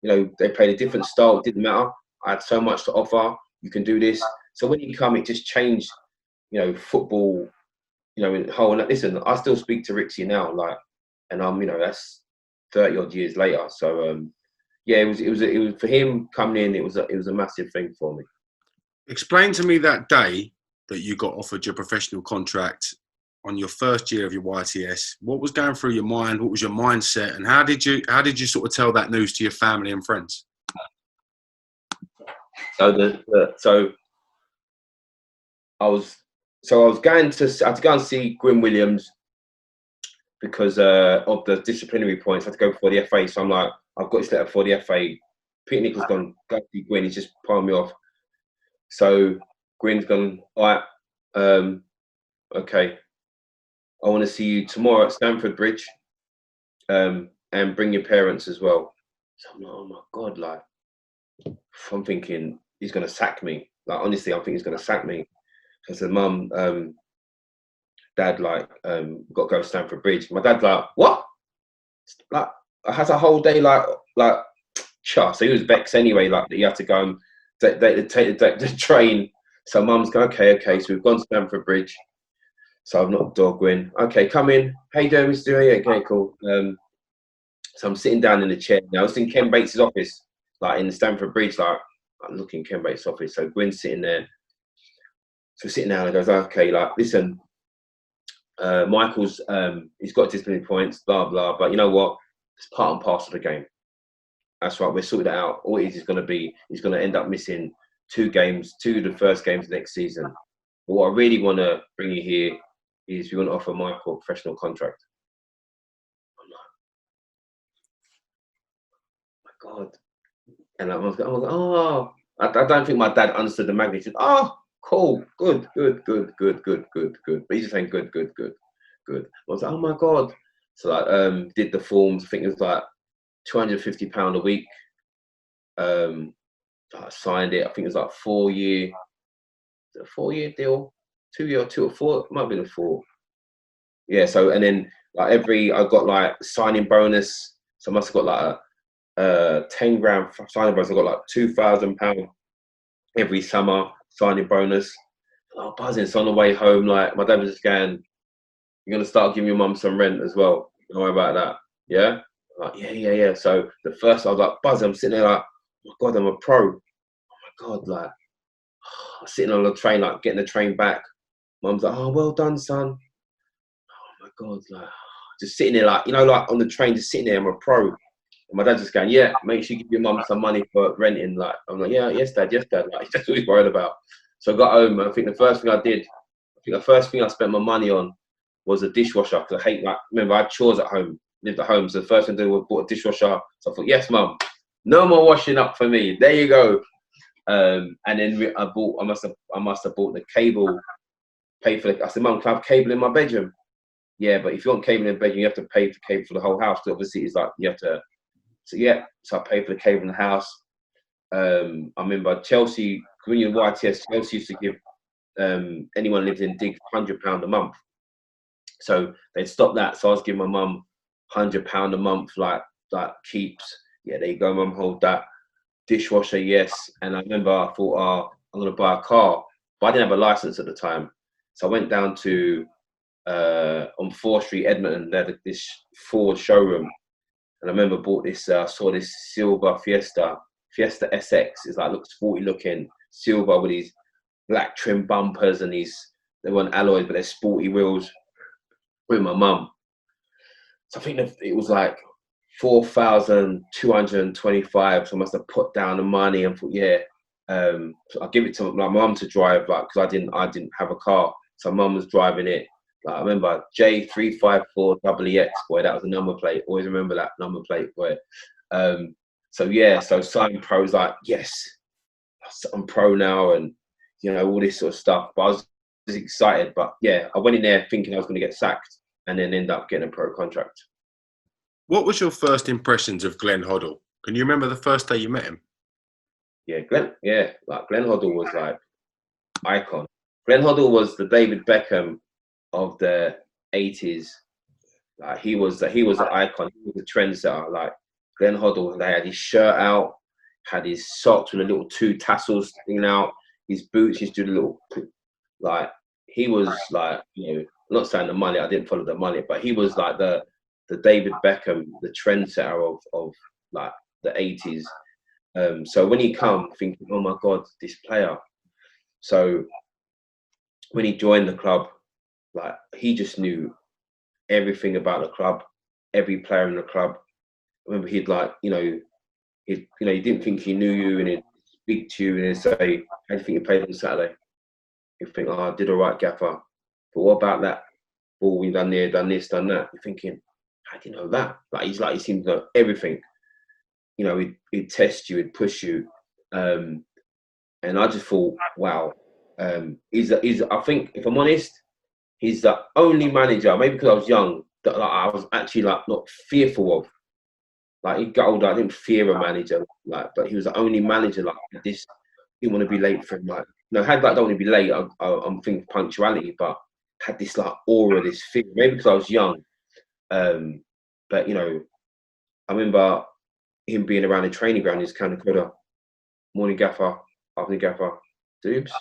You know, they played a different style. It didn't matter. I had so much to offer. You can do this. So when he come, it just changed, you know, football, you know, in whole. And listen, I still speak to Rixie now, like, and you know, that's 30 odd years later. So yeah, it was for him coming in. It was a massive thing for me. Explain to me that day that you got offered your professional contract on your first year of your YTS. What was going through your mind? What was your mindset? And how did you sort of tell that news to your family and friends? So I was going to, I had to go and see Gwyn Williams because of the disciplinary points. I had to go before the FA. So I'm like, I've got this letter for the FA. Peter Nichols gone, go see Gwyn. He's just piling me off. So Gwyn's gone, all right, okay. I want to see you tomorrow at Stamford Bridge, and bring your parents as well. So I'm like, oh my God, like, I'm thinking he's going to sack me. Like, honestly, I'm thinking he's going to sack me. I said, Mum, Dad, like, got to go to Stamford Bridge. My dad's like, what? Like, I had a whole day, like, so he was vexed anyway, like, that you had to go and take the train. So Mum's going, okay. So we've gone to Stamford Bridge. So I've knocked the door, Gwyn. Okay, come in. How you doing, Mr. Dewey? Okay, cool. So I'm sitting down in the chair. Now I was in Ken Bates' office, like in Stamford Bridge, like I'm looking in Ken Bates' office. So Gwyn's sitting there. So sitting down and goes, okay, like, listen, Michael's, he's got disciplinary points, blah, blah. But you know what? It's part and parcel of the game. That's right, we're sorted it out. All it is going to be, he's going to end up missing 2 of the first games next season. But what I really want to bring you here is we want to offer Michael a professional contract. I'm like, oh my God. And I was like, oh, I don't think my dad understood the magnitude. Oh, cool, good. But he's just saying good. I was like, oh my God. So I did the forms. I think it was like £250 a week. I signed it. I think it was like 4 year. Is it a 4 year deal? 2 year, 2 or 4? It might have been a 4. Yeah. So and then like I got like signing bonus. So I must have got like a 10 grand signing bonus. I got like £2,000 every summer signing bonus. And I was buzzing. So on the way home, like my dad was just going, "You're gonna start giving your mum some rent as well. Don't worry about that." Yeah. I'm like, yeah. So the first I was like buzzing. I'm sitting there like, oh my God, I'm a pro. Oh my God, like sitting on the train, like getting the train back. Mum's like, oh, well done, son. Oh my God, like just sitting there, like, you know, like on the train, just sitting there, I'm a pro. And my dad's just going, yeah, make sure you give your mum some money for renting. Like, I'm like, yeah, yes, dad. Like, that's what he's worried about. So I got home, and I think the first thing I did think the first thing I spent my money on was a dishwasher, because I hate, like, remember, I had chores at home, lived at home. So the first thing I did was bought a dishwasher. So I thought, yes, mum, no more washing up for me. There you go. And then I must have bought the cable, paid for the, I said, mum, can I have cable in my bedroom? Yeah, but if you want cable in the bedroom, you have to pay for cable for the whole house. So obviously, it's like, you have to, so yeah, so I paid for the cable in the house. I remember Chelsea, when you're YTS, Chelsea used to give anyone living in Dig £100 a month. So they'd stop that. So I was giving my mum £100 a month, like keeps. Yeah, there you go, mum, hold that. Dishwasher, yes. And I remember I thought, I'm going to buy a car. But I didn't have a license at the time. So I went down to, on 4th Street, Edmonton, they had this Ford showroom. And I remember bought this, saw this silver Fiesta SX. It's like, looks sporty looking, silver with these black trim bumpers and they weren't alloys, but they're sporty wheels, with my mum. So I think it was like 4,225. So I must have put down the money and thought, yeah, so I'll give it to my mum to drive, like, because I didn't have a car. So mum was driving it. Like, I remember J354EX, boy, that was a number plate. Always remember that number plate, boy. So yeah, so signing pro was like, yes, I'm pro now, and all this sort of stuff. But I was excited. But yeah, I went in there thinking I was going to get sacked, and then end up getting a pro contract. What was your first impressions of Glenn Hoddle? Can you remember the first day you met him? Yeah, Glenn Hoddle was like icon. Glenn Hoddle was the David Beckham of the 80s. Like, he was an icon. He was a trendsetter. Like, Glenn Hoddle, they had his shirt out, had his socks with the little 2 tassels sticking out, his boots, he's doing a little, like, he was like, I'm not saying the mullet, I didn't follow the mullet, but he was like the David Beckham, the trendsetter of like the 80s. So when he come, thinking, oh my God, this player. So when he joined the club, like, he just knew everything about the club, every player in the club. I remember he'd like, he didn't think he knew you, and he'd speak to you and he'd say, how do you think you played on Saturday? You'd think, I did all right, gaffer. But what about that ball we done there, done this, done that? You're thinking, how do you know that? Like, he seemed to know everything. He'd test you, he'd push you. And I just thought, wow. I think, if I'm honest, he's the only manager, maybe because I was young, that I was actually like not fearful of. Like, he got older, I didn't fear a manager, like, but he was the only manager like this. Didn't want to be late for him. Like, don't want to be late. I'm thinking punctuality, but had this like aura, this fear. Maybe because I was young. But I remember him being around the training ground. He's kind of quarter, morning gaffer, afternoon gaffer, Dubes,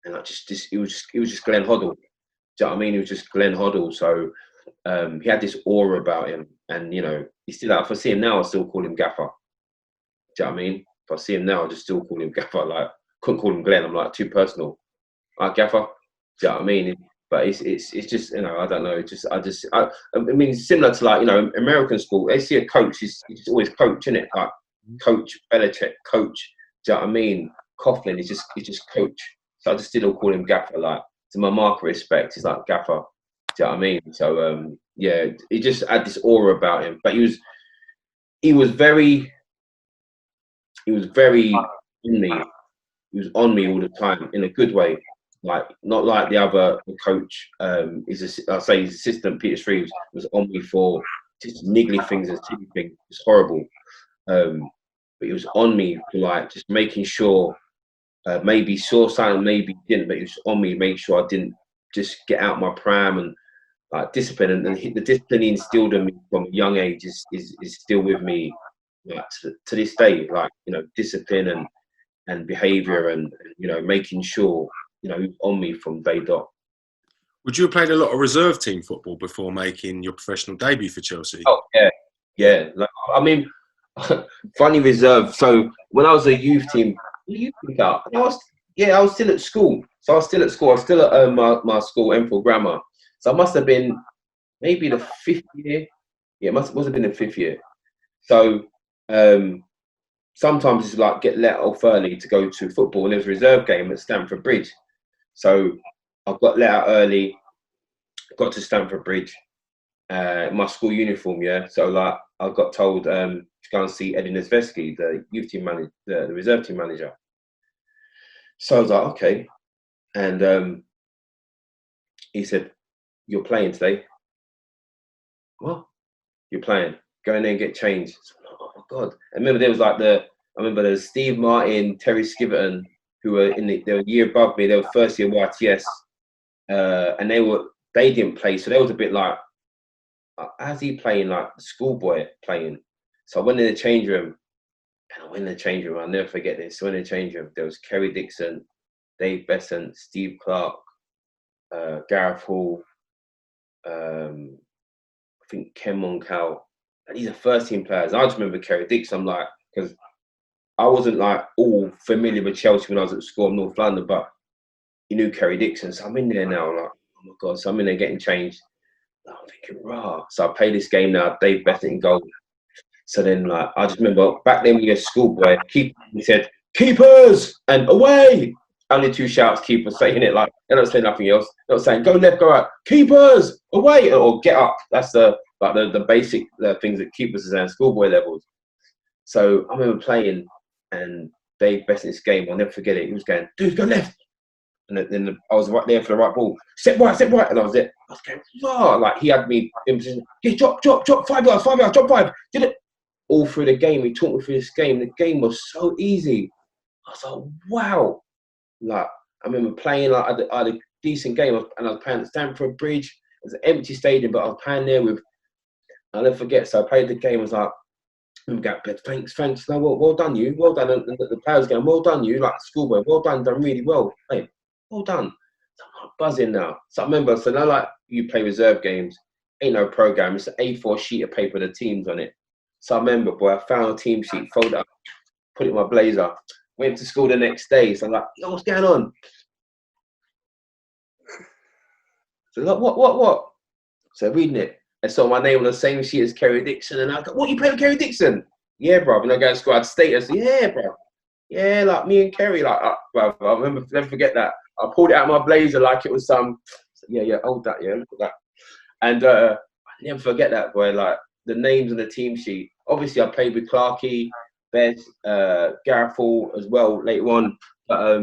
and it was just Glenn Hoddle. Do you know what I mean? It was just Glenn Hoddle. So he had this aura about him, and he still. If I see him now, I still call him gaffer. Do you know what I mean? If I see him now, I just still call him gaffer. Like, couldn't call him Glenn. I'm like, too personal. Like, gaffer. Do you know what I mean? But it's just, I don't know. I mean, it's similar to, like, American school. They see a coach, he's always coach, isn't it? Like, Coach Belichick, coach. Do you know what I mean? Coughlin, he's just coach. So I just still call him gaffer. Like, to my mark of respect, he's like gaffer. Do you know what I mean? So yeah, he just had this aura about him. But he was very on me. He was on me all the time in a good way. Like, not like the other coach. His assistant Peter Shreves was on me for just niggly things and silly things. It's horrible. But he was on me for, like, just making sure. Maybe saw something, maybe didn't, but he was on me, make sure I didn't just get out my prime, and like discipline. And the discipline he instilled in me from a young age is still with me, like, to this day. Like, discipline and behaviour, and making sure he was on me from day dot. Would you have played a lot of reserve team football before making your professional debut for Chelsea? Oh yeah. Like, I mean, funny reserve. So when I was a youth team, I was still at school. So I was still at school. I was still at my school, Enfield Grammar. So I must have been maybe the 5th year. Yeah, it must have been the 5th year. So sometimes it's like get let off early to go to football, and there's a reserve game at Stamford Bridge. So I got let out early, got to Stamford Bridge, my school uniform, yeah. So like I got told to go and see Eddie Nesvetsky, the youth team manager, the reserve team manager. So I was like, okay. And he said, "You're playing today." What? You're playing? Go in there and get changed. So I'm like, oh my god! I remember there was like I remember there was Steve Martin, Terry Skiverton, who were they were a year above me. They were first year YTS, and they didn't play, so they was a bit like, how's he playing like schoolboy playing? So I went in the change room, and I went in the change room. I'll never forget this. So in the change room, there was Kerry Dixon, Dave Besant, Steve Clark, Gareth Hall, I think Ken Moncal. And these are first team players. I just remember Kerry Dixon. I'm like, because I wasn't like all familiar with Chelsea when I was at school in North London, but you knew Kerry Dixon. So I'm in there now, like, oh my god. So I'm in there getting changed. I'm thinking, rah. So I play this game now, Dave Besant in goal. So then, like, I just remember back then when you were a schoolboy, he said, "Keepers!" and "Away!" Only two shouts, keepers saying it, like, they're not saying nothing else. They're not saying, "Go left, go right." "Keepers! Away!" or "Get up." That's the basic things that keepers are saying, schoolboy levels. So I remember playing, and Dave Besant's game, I'll never forget it. He was going, "Dude, go left." And then I was right there for the right ball. Step right. And I was there. I was going, rah. Like, he had me in position. Yeah, drop. 5 yards, drop 5. Did it all through the game. He taught me through this game. The game was so easy. I was like, wow. Like, I remember playing, like, I had a decent game, and I was playing at Stamford Bridge. It was an empty stadium, but I was playing there with, I'll never forget. So I played the game. I was like, thanks. No, well done, you. Well done. And the players going, well done, you. Like, schoolboy, well done really well. Hey, well done. So I'm like buzzing now. So I remember, so now, like, you play reserve games, ain't no program. It's an A4 sheet of paper with the teams on it. So I remember, boy, I found a team sheet, folded up, put it in my blazer, went to school the next day. So I'm like, yo, what's going on? So like, what? So reading it. I saw my name on the same sheet as Kerry Dixon, and I go, "What, you play with Kerry Dixon?" "Yeah, bro." And I go to school, I had status. "Yeah, bro. Yeah, like me and Kerry, like, bro." I remember, never forget that. I pulled it out of my blazer like it was some, yeah, hold that, yeah, look at that. And I never forget that, boy. Like, the names on the team sheet. Obviously, I played with Clarkey, Bez, Gareth Hall as well later on. But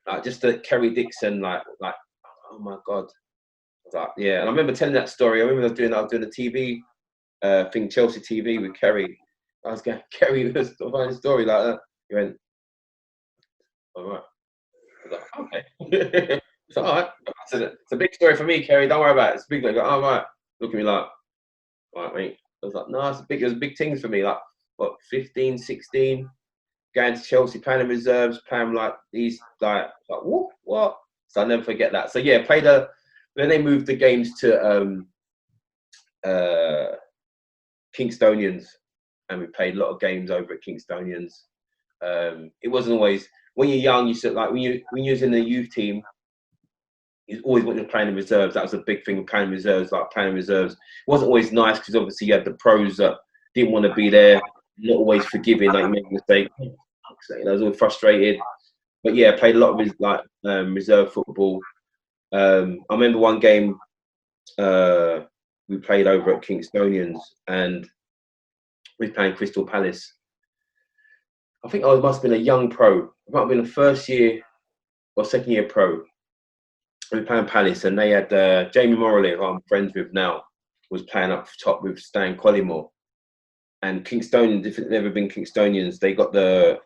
like, just the Kerry Dixon, like, oh my god. I was like, yeah. And I remember telling that story. I remember I was doing the TV thing, Chelsea TV with Kerry. I was going, "Kerry, was a funny story like that." He went, "All right." I was like, "Okay." It's all right. I said, "It's a big story for me, Kerry. Don't worry about it. It's big." I go, "All right." Look at me like, "All right, mate." I was like, "No, it was big things for me. Like, what, 15, 16, going to Chelsea, playing in reserves, playing like these, like what?" So I'll never forget that. So yeah, then they moved the games to Kingstonians, and we played a lot of games over at Kingstonians. It wasn't always, when you're young, you said, like, when you was in the youth team, you always wanted to play in reserves. That was a big thing with playing reserves. Like, playing reserves, it wasn't always nice, because obviously you had the pros that didn't want to be there, not always forgiving, like, you make a mistake. I was always frustrated. But yeah, I played a lot of reserve football. I remember one game we played over at Kingstonians, and we were playing Crystal Palace. I think I must have been a young pro. I might have been a first year or second year pro. We were playing Palace, and they had Jamie Morley, who I'm friends with now, was playing up top with Stan Collymore. And Kingstonians, if they've ever been Kingstonians, they got the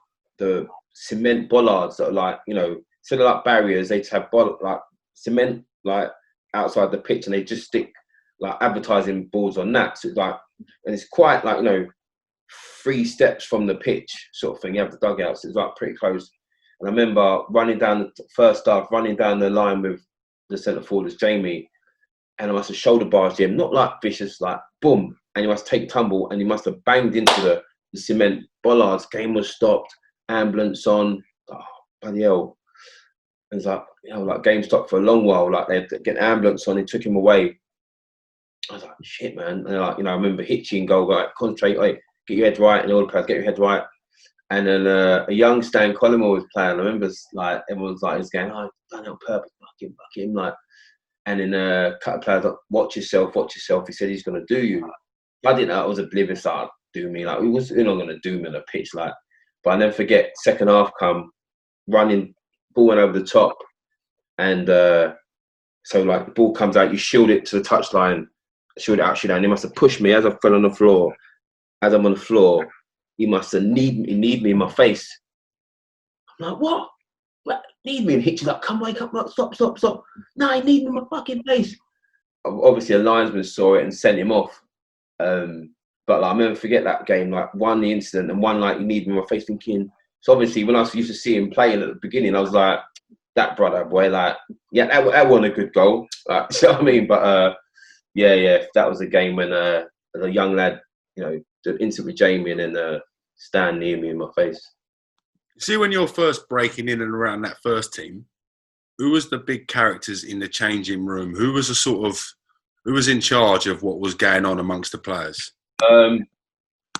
cement bollards that are like, instead of like barriers, they just have like cement like outside the pitch, and they just stick like advertising boards on that. So it's like, and it's quite like, 3 steps from the pitch sort of thing. You have the dugouts. It's like pretty close. And I remember running down the first half, running down the line with the centre forward as Jamie, and I must have shoulder barged him, not like vicious, like boom, and he must take tumble, and he must have banged into the cement bollards. Game was stopped, ambulance on. Oh, bloody hell. It was like, like, game stopped for a long while. Like, they had to get an ambulance on, they took him away. I was like, shit, man. And like, I remember Hitchy and goal, like, concentrate, like, get your head right, and all the players, get your head right. And then a young Stan Collymore was playing. I remember like everyone was like, he's going, "Oh, I've done it on purpose, fuck him." Like, and then a couple of players like, watch yourself. He said he's gonna do you. I didn't know. I was oblivious. Like, do me. Like, you're not gonna do me on the pitch. Like, but I never forget. Second half come, running, ball went over the top, and so like the ball comes out, you shield it to the touchline, shield it out, shoot down. He must have pushed me as I fell on the floor. As I'm on the floor, he must have kneed me in my face. I'm like, what? Need me? And Hitch is like, come wake up, stop. No, he need me in my fucking face. Obviously, a linesman saw it and sent him off. But like, I'll never forget that game. Like, one, the incident, and one, like, he needed me in my face, thinking. So obviously, when I used to see him playing at the beginning, I was like, that brother, boy, like, yeah, that wasn't a good goal. Like, you know what I mean? But yeah, that was a game when as a young lad, you know, the incident with Jamie and then Stan near me in my face. See, when you're first breaking in and around that first team, who was the big characters in the changing room? Who was who was in charge of what was going on amongst the players? Well,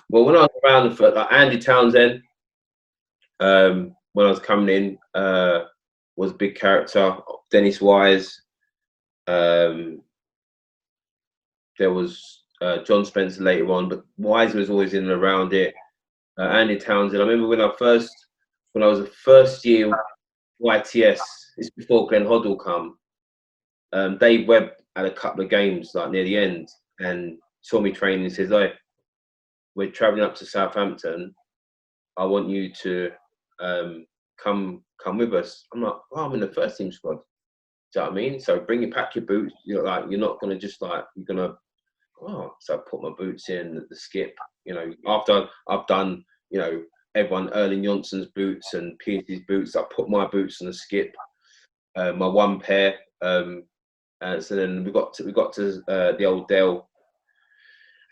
when I was around, like Andy Townsend, when I was coming in, was a big character. Dennis Wise. There was John Spencer later on, but Wise was always in and around it. Andy Townsend. I remember when I was a first year YTS. It's before Glenn Hoddle come. Dave Webb had a couple of games like near the end and saw me training and says, "Hey, we're travelling up to Southampton. I want you to come with us." I'm like, "Oh, I'm in the first team squad." Do you know what I mean? So pack your boots. You're not gonna just like, you're gonna. Oh, so I put my boots in the skip. You know, after I've done, you know, everyone Erling Johnson's boots and Pierce's boots, I put my boots on the skip. My one pair. So then we got to the old Dale.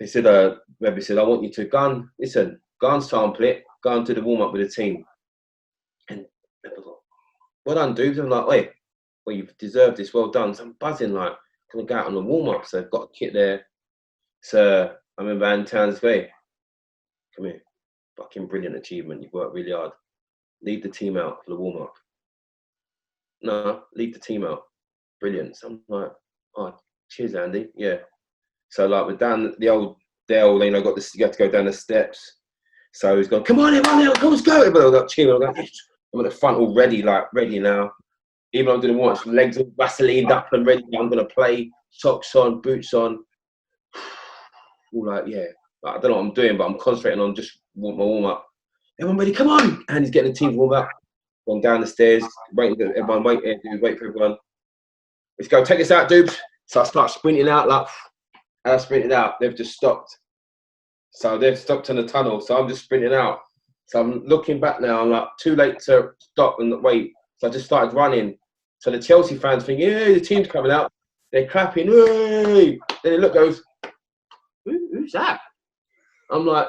He said, Rebbe said, "I want you to go and sample it, go and do the warm up with the team." And Rebbe was like, "Well done, dudes." I'm like, "Wait, well, you've deserved this, well done." So I'm buzzing, like, gonna go out on the warm up. So I've got a kit there. So I remember Andy Townsend, "Hey, come here, fucking brilliant achievement. You've worked really hard. Lead the team out for the warm up." "No, lead the team out." "Brilliant." So I'm like, "Oh, cheers, Andy." Yeah. So like we're down the old Dale, you know, you have to go down the steps. So he's going, "Come on, everyone, come on, go." Everyone got cheering. I'm at the front already, like ready now. Even though I'm doing once, legs all Vaselined up and ready. I'm gonna play, socks on, boots on. All like, yeah. Like, I don't know what I'm doing, but I'm concentrating on just my warm up. "Everyone ready? Come on!" And he's getting the team warm up. Going down the stairs, everyone wait for everyone. "Let's go, take us out, dudes." So I start sprinting out, like, and I sprinted out. They've just stopped. So they've stopped in the tunnel. So I'm just sprinting out. So I'm looking back now. I'm like, too late to stop and wait. So I just started running. So the Chelsea fans think, "Yeah, the team's coming out." They're clapping. "Hey!" Then the look goes, who's that? I'm like,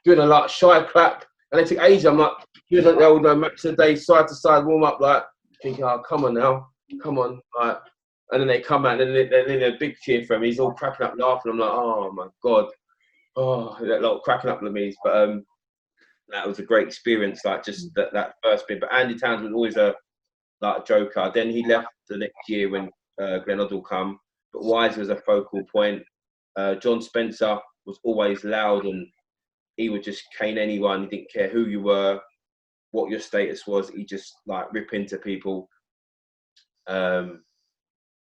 doing a like shy clap. And they took ages. I'm like, doing like the old match of the day, side to side warm up, like, thinking, "Oh, come on now. Come on." Like, and then they come out and then they're a big cheer for him. He's all cracking up laughing. I'm like, oh my God. Oh, that lot cracking up with me. But that was a great experience, like just that first bit. But Andy Townsend was always a joker. Then he left the next year when Glenn Hoddle come. But Wise was a focal point. John Spencer was always loud and he would just cane anyone. He didn't care who you were, what your status was. He just like rip into people.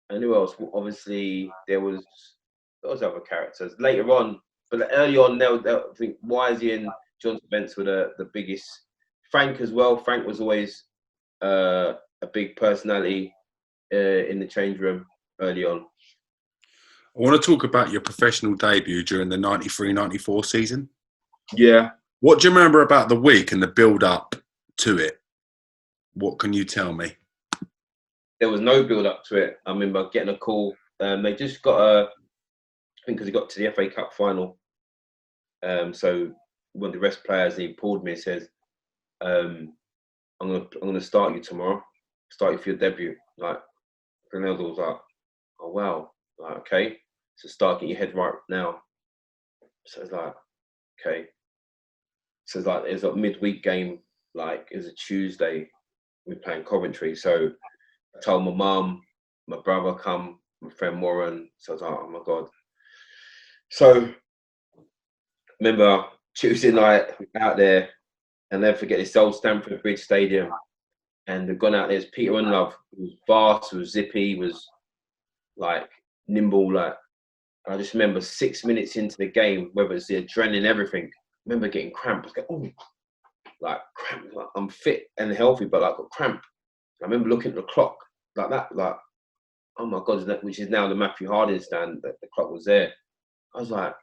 And who else? Obviously, there was other characters later on, but early on, I think Wisey and John Spence were the biggest. Frank as well. Frank was always a big personality in the change room early on. I want to talk about your professional debut during the 93-94 season. Yeah. What do you remember about the week and the build-up to it? What can you tell me? There was no build-up to it. I remember getting a call. They just got I think because he got to the FA Cup final. So one of the rest players, he pulled me and says, I'm gonna start you tomorrow. Start you for your debut. Like, Ronaldo was like, "Oh wow." Like, okay. So start getting your head right now. So it's like, okay. So it's like there's a midweek game, like it was a Tuesday. We were playing Coventry, so I told my mum, my brother come, my friend Warren. So I was like, oh my god. So remember Tuesday night out there, and never forget this old Stamford Bridge Stadium, and they've gone out there. There's Peter Unlove, who was fast, who was zippy, was like nimble, like. And I just remember 6 minutes into the game, whether it's the adrenaline, everything. I remember getting cramp. I was like, oh, like cramp. Like, I'm fit and healthy, but like got cramp. I remember looking at the clock like that, like, oh my god, which is now the Matthew Harding stand. That the clock was there. I was like,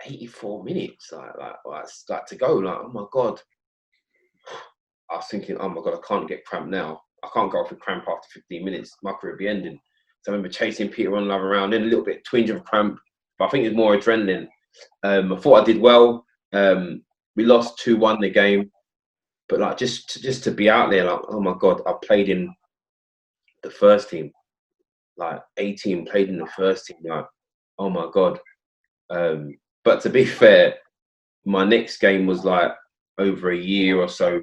84 minutes, like to go. Like, oh my god. I was thinking, oh my god, I can't get cramp now. I can't go off with cramp after 15 minutes. My career will be ending. So I remember chasing Peter Unlove around, then a little bit twinge of cramp, but I think it was more adrenaline. I thought I did well. We lost 2-1 the game, but like just to be out there, like, oh my god, I played in the first team, like 18 played in the first team, like, oh my god. But to be fair, my next game was like over a year or so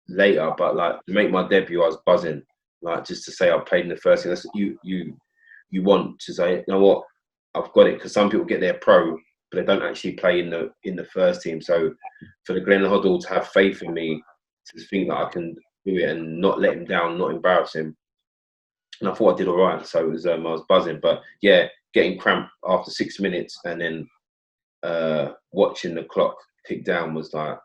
later, but like to make my debut, I was buzzing. Like just to say I played in the first team, that's what you want to say, you know what, I've got it, because some people get their pro, but they don't actually play in the first team. So for the Glenn Hoddle to have faith in me, to think that I can do it and not let him down, not embarrass him, and I thought I did all right. So it was I was buzzing, but yeah, getting cramp after 6 minutes and then watching the clock tick down was like.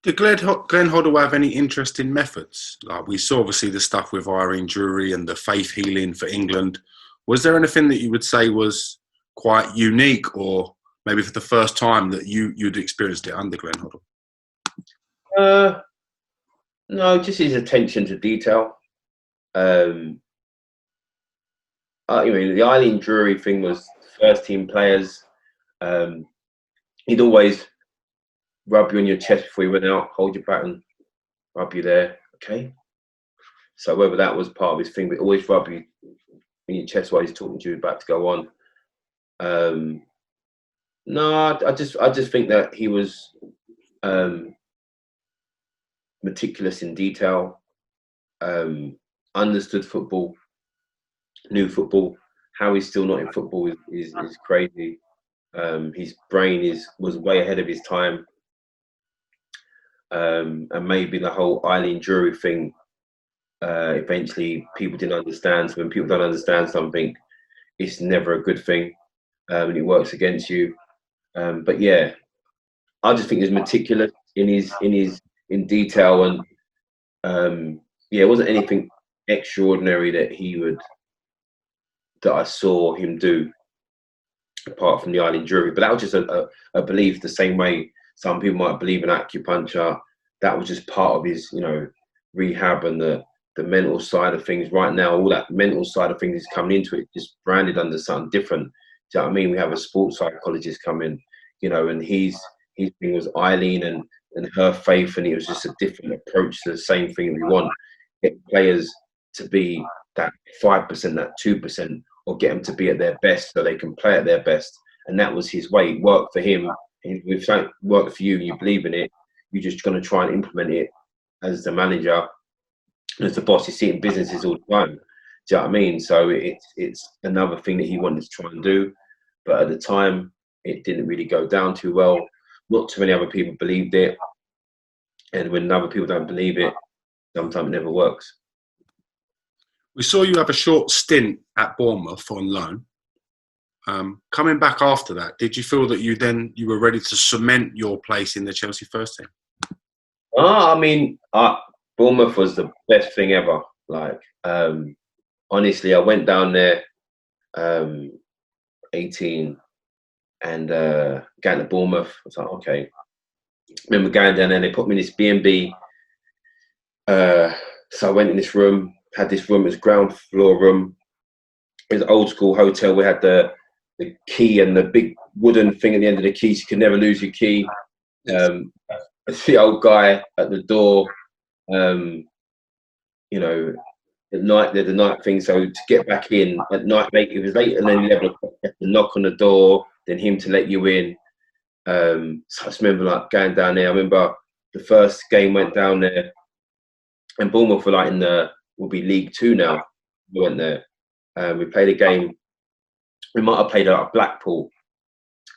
Did Glenn Hoddle have any interesting methods? Like we saw obviously the stuff with Irene Drury and the faith healing for England. Was there anything that you would say was quite unique, or maybe for the first time that you'd experienced it under Glenn Hoddle? No, just his attention to detail. You know, the Eileen Drury thing was first team players. He'd always rub you on your chest before you went out, hold your baton, rub you there, okay? So whether that was part of his thing, but always rub you in your chest while he's talking to you about to go on. No, I just think that he was meticulous in detail, understood football, knew football. How he's still not in football is crazy. His brain was way ahead of his time. And maybe the whole Eileen Drury thing, eventually people didn't understand. So when people don't understand something, it's never a good thing, and it works against you. But yeah, I just think he's meticulous in detail, and yeah, it wasn't anything extraordinary that I saw him do, apart from the Eileen Drury. But that was just a belief, the same way some people might believe in acupuncture. That was just part of his, you know, rehab and the mental side of things. Right now, all that mental side of things is coming into it, just branded under something different. Do you know what I mean? We have a sports psychologist come in, you know, and his thing was Eileen and her faith, and it was just a different approach to the same thing we want. Get players to be that 5%, that 2%, or get them to be at their best so they can play at their best. And that was his way. It worked for him. If something worked for you and you believe in it, you're just going to try and implement it as the manager, as the boss. You see it in businesses all the time. Do you know what I mean? So it's another thing that he wanted to try and do. But at the time, it didn't really go down too well. Not too many other people believed it. And when other people don't believe it, sometimes it never works. We saw you have a short stint at Bournemouth on loan. Coming back after that, did you feel that you were ready to cement your place in the Chelsea first team? I mean, Bournemouth was the best thing ever. Like, honestly, I went down there, 18, and going to Bournemouth. I was like, okay. Remember going down there, they put me in this B&B. So I went in this room, had this room, it was ground floor room. It was an old school hotel. We had the key and the big wooden thing at the end of the key, so you could never lose your key. The old guy at the door, you know, at night, there's the night thing. So to get back in at night, it was late, and then 11 o'clock, you have to knock on the door, then him to let you in. So I just remember like going down there. I remember the first game went down there, and Bournemouth were like will be League Two now. We went there. We played a game. We might have played at Blackpool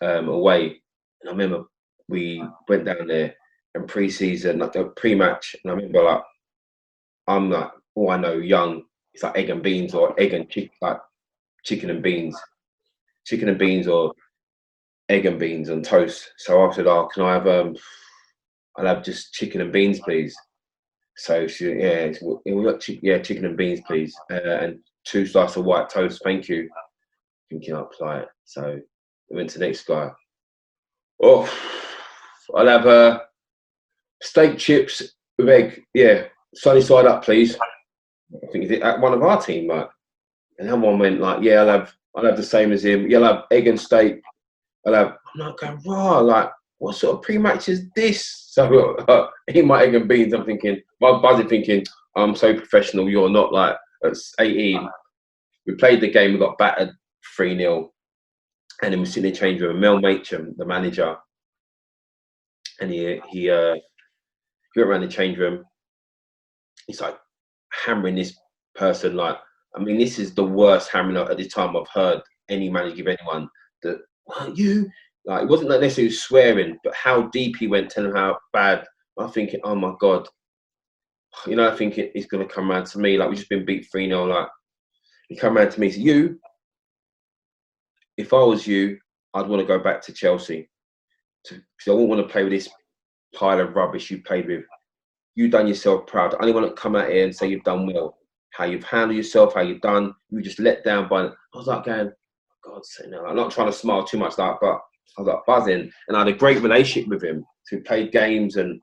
away, and I remember we went down there and pre-season, like the pre-match, and I remember like I'm like, oh, I know, young. It's like egg and beans or egg and like chicken and beans, or egg and beans on toast. So I said, oh, can I have I'll have just chicken and beans, please. So she, we got chicken and beans, please, and 2 slices of white toast, thank you. Thinking I'll apply it. So I went to the next guy. Oh, I'll have steak chips with egg. Yeah, sunny side up, please. I think it's at one of our team, like, and that one went like, yeah, I'll have the same as him. Yeah, I'll have egg and steak. I'm not going raw. Like, what sort of pre-match is this? So eat my egg and beans. I'm thinking, my buzzing, thinking, I'm so professional. You're not. Like at 18, we played the game. We got battered 3-0, and then we sit in the change room. Mel Machem, the manager, and he went around the change room. He's like hammering this person. Like, I mean, this is the worst hammering at this time I've heard any manager give anyone. That, well, you, like, it wasn't like necessarily swearing, but how deep he went, telling him how bad. I'm thinking, oh my God, you know, I think he's going to come around to me. Like, we've just been beat 3-0. Like, he come around to me and said, you, if I was you, I'd want to go back to Chelsea. Because I wouldn't want to play with this pile of rubbish you played with. You done yourself proud. I only want to come out here and say you've done well. How you've handled yourself, how you've done. You were just let down by. I was like going, God, say no. I'm not trying to smile too much, like, but I was like buzzing, and I had a great relationship with him. So we played games and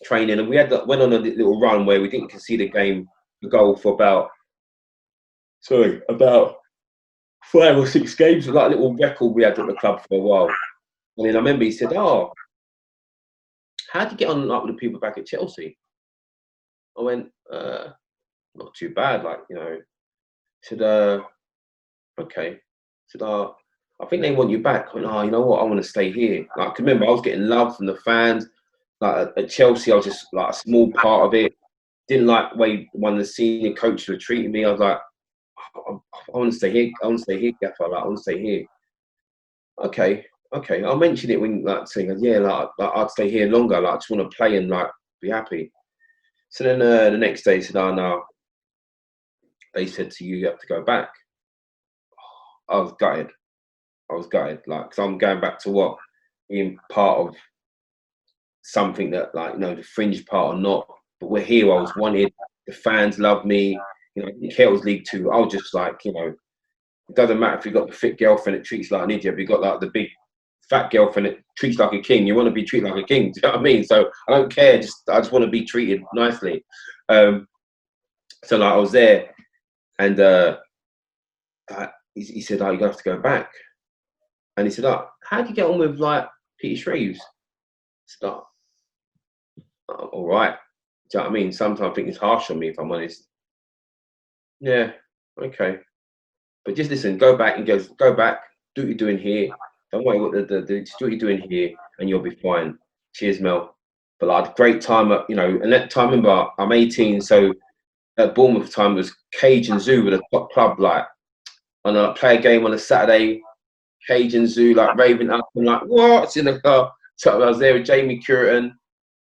training, and we went on a little run where we didn't concede a goal for about 5 or 6 games. It was like a little record we had at the club for a while. And then I remember he said, "Oh, how would you get on like with the people back at Chelsea?" I went, "Not too bad, like, you know." He said, "Okay." I said, I think they want you back. I went, oh, you know what? I want to stay here. Like, remember, I was getting love from the fans. Like at Chelsea, I was just like a small part of it. Didn't like the way one of the senior coaches were treating me. I was like, I want to stay here. I want to stay here, Gaffer. Like, I want to stay here. Okay. I'll mention it when like saying, yeah, like I'd stay here longer. Like, I just want to play and like be happy. So then the next day, he said, oh no. They said to you, you have to go back. I was gutted, like, because I'm going back to what? Being part of something that, like, you know, the fringe part or not, but we're here. I was wanted. The fans love me. You know, I didn't care it was League Two. I was just like, you know, it doesn't matter if you've got the fit girlfriend that treats you like an idiot, but you've got like the big fat girlfriend that treats like a king. You want to be treated like a king. Do you know what I mean? So I don't care. I just want to be treated nicely. So like I was there, and he said, "Oh, you're gonna have to go back." And he said, "Oh, how do you get on with like Peter Shreves?" I said, "Oh, all right." Do you know what I mean? Sometimes I think it's harsh on me, if I'm honest. Yeah, okay. But just listen, go back. And goes, go back, do what you're doing here. Don't worry what just do what you're doing here, and you'll be fine. Cheers, Mel. But I had a great time at, you know, and that time, remember, I'm 18, so at Bournemouth time was Cage and Zoo were the top club, like, and I play a game on a Saturday, Cage and Zoo, like raving up and like, what's in the car? So I was there with Jamie Curtin,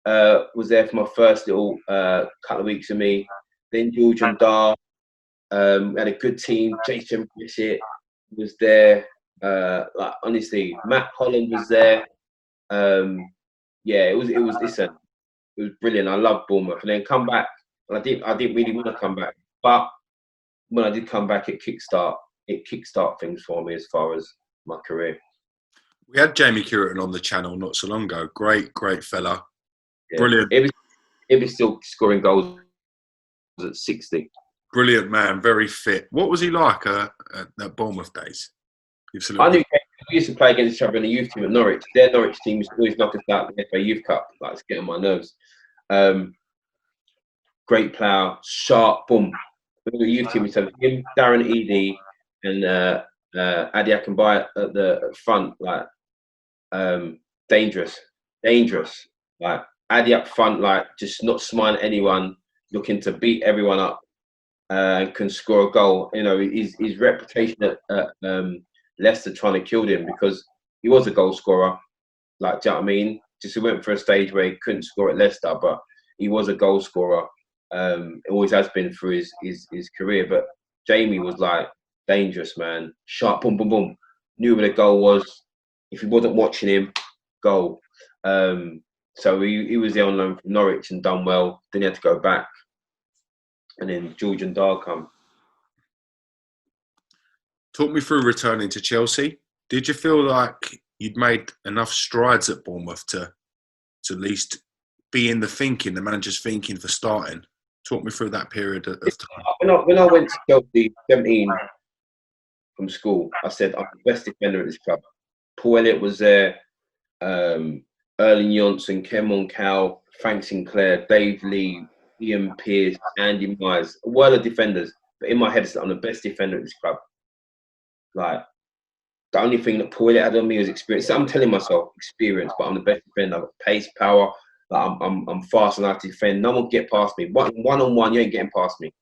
was there for my first little couple of weeks with me. Then George and Dar, had a good team. Jason Brissett was there. Like, honestly, Matt Holland was there. Yeah, it was listen, it was brilliant. I loved Bournemouth, and then come back. And I didn't really want to come back, but when I did come back, it kickstart things for me as far as my career. We had Jamie Curtin on the channel not so long ago. Great fella. Yeah. Brilliant. It was still scoring goals at 60. Brilliant man, very fit. What was he like at Bournemouth days? I knew we used to play against each other in the youth team at Norwich. Their Norwich team used to always knock us out in the FA Youth Cup. Like, it's getting on my nerves. Great player, sharp, boom. The youth team, we had him, Darren Eady, and Adi Akinbai at the front. Like, Dangerous, dangerous. Like Addy up front, like just not smiling at anyone, looking to beat everyone up, and can score a goal. You know, his reputation at Leicester trying to kill him because he was a goal scorer. Like, do you know what I mean? Just he went for a stage where he couldn't score at Leicester, but he was a goal scorer. It always has been through his career. But Jamie was like dangerous, man. Sharp, boom, boom, boom. Knew where the goal was. If he wasn't watching him, goal. So he was there on loan from Norwich and done well. Then he had to go back. And then George and Dar come. Talk me through returning to Chelsea. Did you feel like you'd made enough strides at Bournemouth to at least be in the manager's thinking for starting? Talk me through that period of time. When I went to Chelsea 17 from school, I said I'm the best defender at this club. Paul Elliott was there, Erling Johnson, Ken Moncal, Frank Sinclair, Dave Lee, Ian Pearce, Andy Myers, a world of defenders. But in my head, I'm the best defender at this club. Like, the only thing that Paul Elliott had on me was experience. So I'm telling myself experience, but I'm the best defender. I've got pace, power. Like I'm fast enough to defend. No one can get past me. One on one, you ain't getting past me.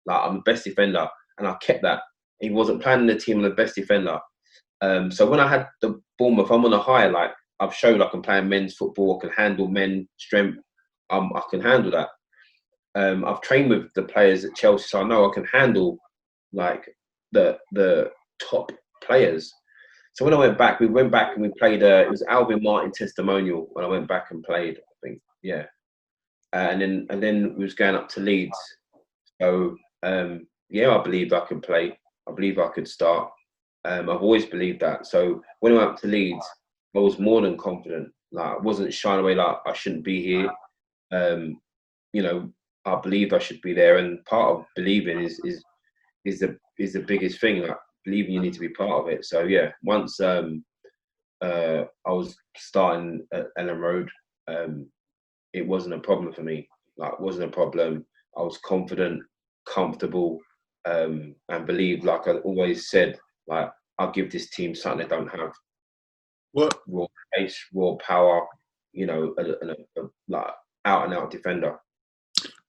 Like, I'm the best defender, and I kept that. He wasn't planning the team on the best defender. So when I had the Bournemouth, I'm on a high. Like, I've showed I can play men's football. I can handle men strength. I can handle that. I've trained with the players at Chelsea, so I know I can handle like the top players. So when I went back, we played. It was Alvin Martin testimonial when I went back and played. I think, yeah. And then we was going up to Leeds. So yeah, I believed I could play. I believe I could start. I've always believed that. So when I went up to Leeds, I was more than confident. Like, I wasn't shying away like I shouldn't be here. You know, I believed I should be there, and part of believing is the biggest thing. Like, believing you need to be part of it. So yeah, once I was starting at Ellen Road, it wasn't a problem for me. Like, it wasn't a problem. I was confident, comfortable, and believed, like I always said, like, I'll give this team something they don't have. What? Raw pace, raw power, you know, like out and out defender.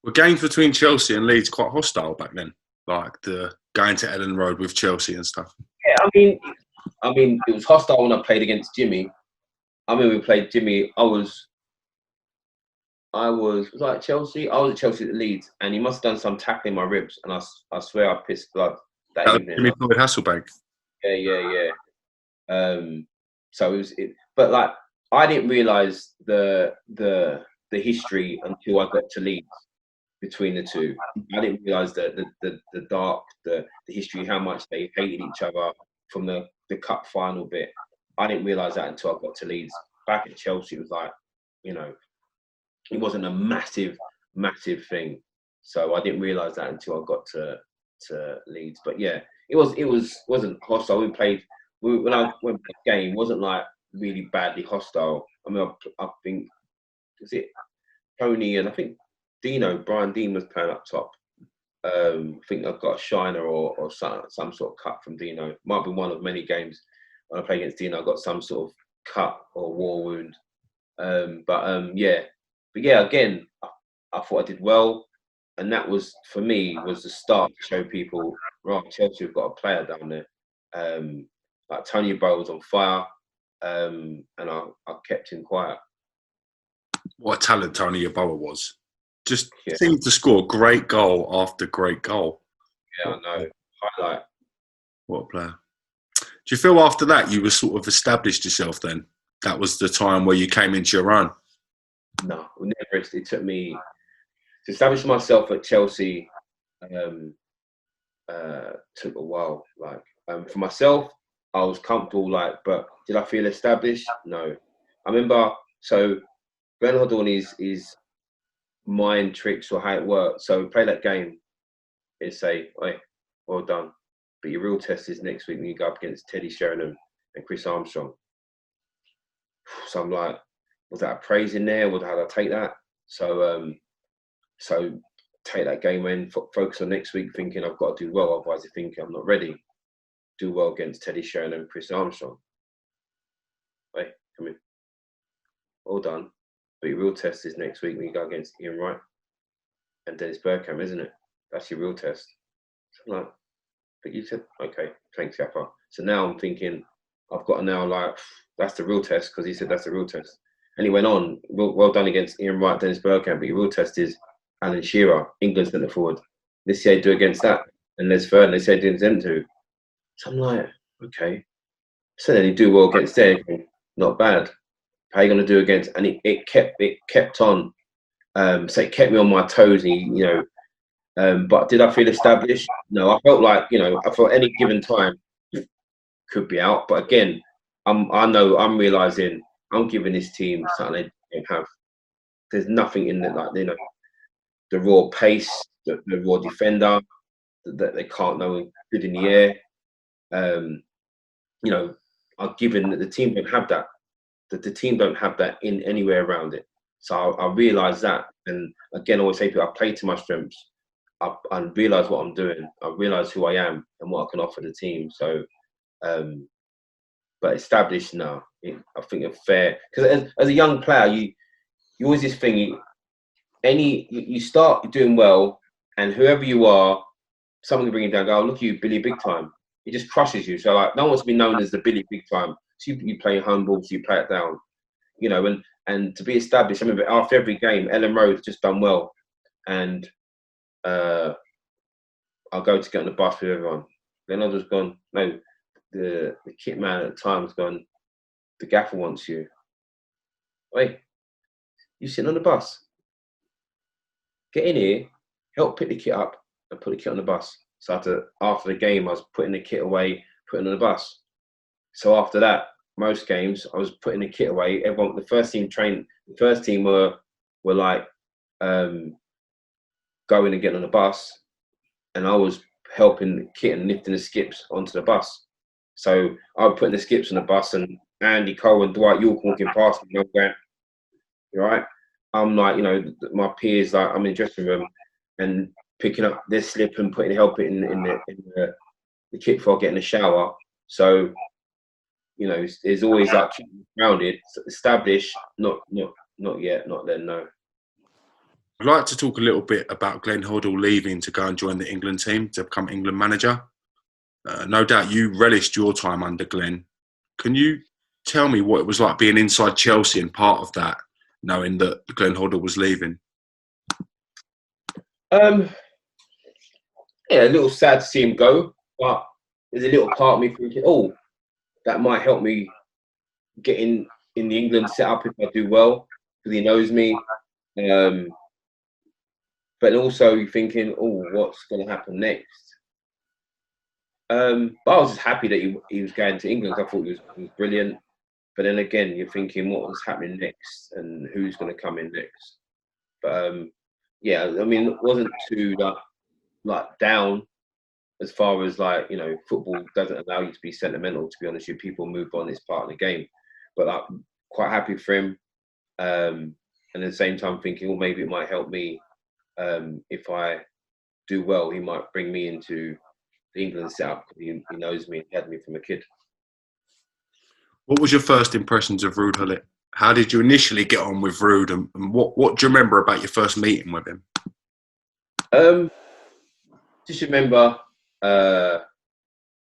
Were games between Chelsea and Leeds quite hostile back then? Like the going to Ellen Road with Chelsea and stuff? Yeah, I mean, it was hostile when I played against Jimmy. I mean, we played Jimmy. I was like Chelsea. I was at Chelsea at Leeds, and he must have done some tackling my ribs, and I swear I pissed blood that evening. Jimmy Floyd Hasselbank. Yeah. So but like, I didn't realise the history until I got to Leeds between the two. I didn't realise the dark, the history, how much they hated each other from the cup final bit. I didn't realise that until I got to Leeds. Back at Chelsea, it was like, you know, it wasn't a massive thing. So I didn't realise that until I got to Leeds. But yeah, it wasn't hostile. When I went to the game, it wasn't like really badly hostile. I mean, I think, was it Tony and I think Brian Dean was playing up top. I think I got a shiner or some sort of cut from Dino. Might be one of many games when I play against Dino, I got some sort of cut or war wound. Yeah, again, I thought I did well, and that was, for me, was the start to show people, right, Chelsea have got a player down there. Like, Tony Bow was on fire, and I kept him quiet. What a talent Tony Yeboah was. Just seemed to score great goal after great goal. Yeah, I know. Highlight. What a player. Do you feel after that you were sort of established yourself then? That was the time where you came into your own? No, never. It took me to establish myself at Chelsea. Took a while. Like, for myself, I was comfortable. Like, but did I feel established? No. I remember. So Ben Hoddle and his mind tricks, or how it works. So play that game. It'd say, "Oi, well done," but your real test is next week when you go up against Teddy Sheringham and Chris Armstrong. So I'm like, was that a praise in there? How did I take that? So take that game in, focus on next week, thinking I've got to do well. Otherwise, I think I'm not ready. Do well against Teddy Sheringham and Chris Armstrong. Right? come in. All done. But your real test is next week when you go against Ian Wright and Dennis Bergkamp, isn't it? That's your real test. So I'm like, but you said, okay, thanks, Gaffer. So now I'm thinking, I've got to now, like, that's the real test, because he said that's the real test. And he went on, well done against Ian Wright, Dennis Bergkamp, but your real test is Alan Shearer, England centre forward. Let's see how you do against that. And Les Ferdinand, and they said didn't them to. So I'm like, okay. So then he do well against there, not bad. How are you going to do against? And it kept on. So it kept me on my toes. And but did I feel established? No, I felt like, I felt any given time could be out. But again, I'm realizing I'm giving this team something they don't have. There's nothing in it, like, the raw pace, the raw defender that they can't know good in the air. I've given that the team don't have that. That the team don't have that in anywhere around it. So I realised that, and again, I always say to people, I play to my strengths. I realise what I'm doing. I realise who I am and what I can offer the team. So, but established now, I think it's fair, because as a young player, you always this thing. You start doing well, and whoever you are, someone can bring you down. Go, oh, look at you, Billy Big Time. It just crushes you. So like, no one wants to be known as the Billy Big Time. So you play home ball, so you play it down. And to be established. I remember after every game, Ellen Road had just done well, and I'll go to get on the bus with everyone. Then others gone. No, the kit man at the time was gone. The gaffer wants you. Wait, you sitting on the bus? Get in here, help pick the kit up, and put the kit on the bus. So after the game, I was putting the kit away, putting it on the bus. So after that, most games, I was putting the kit away. Everyone, the first team were like going and getting on the bus, and I was helping the kit and lifting the skips onto the bus. So I was putting the skips on the bus, and Andy Cole and Dwight York walking past me, and I'm going, "You all right?" I'm like, my peers, like, I'm in the dressing room and picking up their slip and helping in the kit before I get in the shower. So, there's always like keeping grounded, established, not yet, not then, no. I'd like to talk a little bit about Glenn Hoddle leaving to go and join the England team to become England manager. No doubt you relished your time under Glenn. Can you tell me what it was like being inside Chelsea and part of that, knowing that Glenn Hoddle was leaving? Yeah, a little sad to see him go, but there's a little part of me thinking, oh, that might help me get in the England setup if I do well, because he knows me. But also you're thinking, oh, what's going to happen next? But I was just happy that he was going to England. I thought it was brilliant. But then again, you're thinking, what was happening next and who's going to come in next? But yeah, I mean, it wasn't too like down as far as like, football doesn't allow you to be sentimental, to be honest with you. People move on, it's part of the game. But like, quite happy for him. And at the same time thinking, well, maybe it might help me if I do well. He might bring me into the England setup because he knows me, he had me from a kid. What was your first impressions of Ruud Gullit? How did you initially get on with Ruud, and what do you remember about your first meeting with him? Just remember Ruud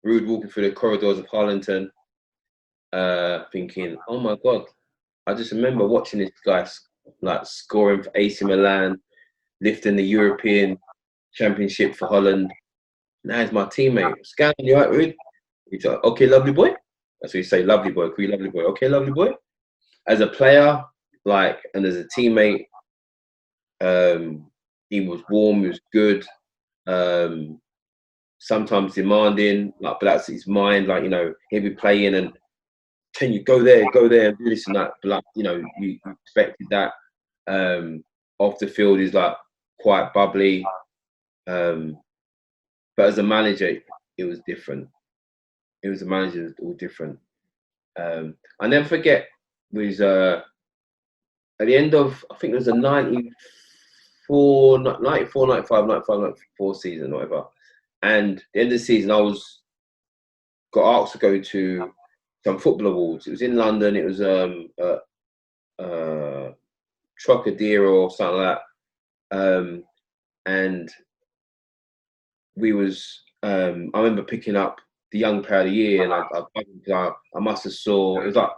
walking through the corridors of Harlington, thinking, oh my God. I just remember watching this guy like scoring for AC Milan, lifting the European Championship for Holland. Now he's my teammate. Scan, you right, Ruud? He's like, okay, lovely boy. That's what you say, lovely boy. Can you lovely boy? Okay, lovely boy. As a player, and as a teammate, he was warm, he was good. Sometimes demanding, but that's his mind. He'll be playing and can you go there and do this and that. But you expected that. Off the field, he's quite bubbly. But as a manager, it was different. It was a manager, all different. I never forget, was at the end of, I think it was a 94, 95, 94 season, whatever. And at the end of the season, I got asked to go to some football awards. It was in London. It was Trocadero or something like that. And we was, I remember picking up the Young Player of the Year, and I must have saw, it was like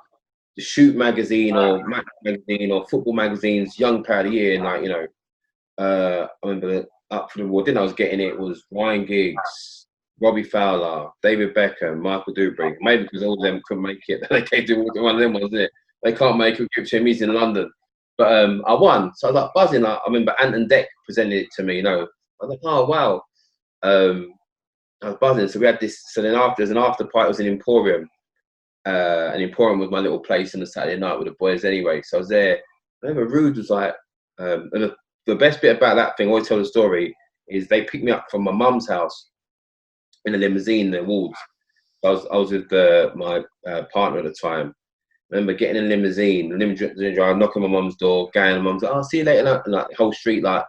the Shoot magazine or Match magazine or Football magazine's Young Player of the Year, and like, you know, I remember up for the award. Then I was getting it was Ryan Giggs, Robbie Fowler, David Beckham, Michael Dubbery. Maybe because all of them couldn't make it, they came to one of them ones there. They can't make it. He's in London, but I won. So I was like buzzing. Like, I remember Ant and Deck presented it to me. You know, I was like, oh wow. I was buzzing. So we had this. So then there's an after party. It was an Emporium. And Emporium was my little place on a Saturday night with the boys. Anyway, so I was there. I remember Ruud was like, and the best bit about that thing, I always tell the story, is they picked me up from my mum's house in a limousine in the Wards. I was with my partner at the time. I remember getting in a limousine driver, knocking on my mum's door, going, and mum's like, "Oh, see you later," and like the whole street like,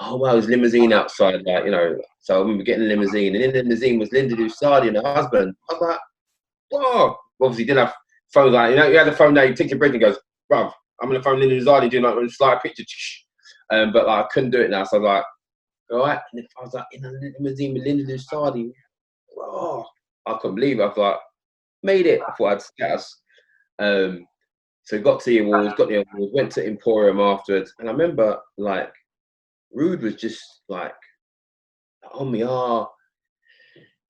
"Oh wow, there's limousine outside," like, you know. So I remember getting a limousine, and in the limousine was Linda Lusardi and her husband. I was like, "Whoa!" Obviously, didn't have phones like, you know, you had the phone there, you take your breath and goes, "Bruv, I'm on the phone Linda Lusardi doing like a slide picture." But like I couldn't do it now, so I was like, all right. And if I was like in a limousine with Linda Lusardi, oh, I couldn't believe it. I was like, made it. I thought I'd status. So got to the awards, went to Emporium afterwards, and I remember like Ruud was just like on me,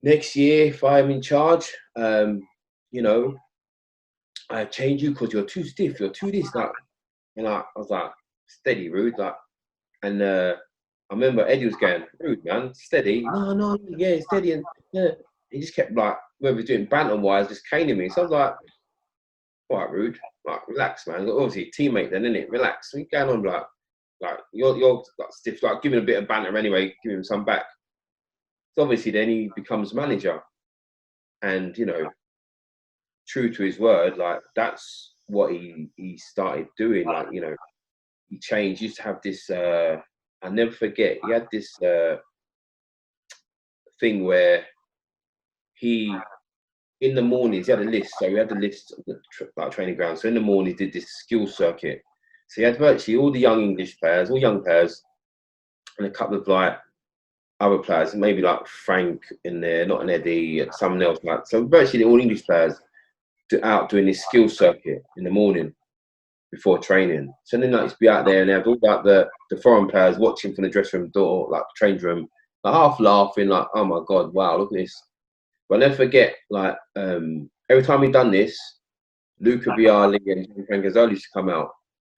next year if I'm in charge, you know, I change you because you're too stiff, you're too this, like. And I was like, steady, Ruud, like. And I remember Eddie was going, "Ruud, man, steady." No, yeah, steady. And yeah, he just kept like, when we were doing banter wise, just caning me. So I was like, "All right, Ruud, like, relax, man." Obviously, teammate then, innit? Relax. What's going on, like you're like stiff, like giving a bit of banter anyway, giving him some back. So obviously, then he becomes manager, and you know, true to his word, like that's what he started doing. Like, you know, he changed. He used to have this. I'll never forget. He had this thing where he, in the mornings, he had a list. So he had a list of the like training ground. So in the morning, he did this skill circuit. So he had virtually all the young English players, all young players, and a couple of like other players, maybe like Frank in there, not an Eddie, someone else. Like, so virtually all English players out doing this skill circuit in the morning before training. So then like to be out there and they have all like the foreign players watching from the dressing room door, like the change room, like half laughing, like, "Oh my God, wow, look at this." But I'll never forget, like, every time we done this, Luca Vialli and Frank Gazzoli used to come out.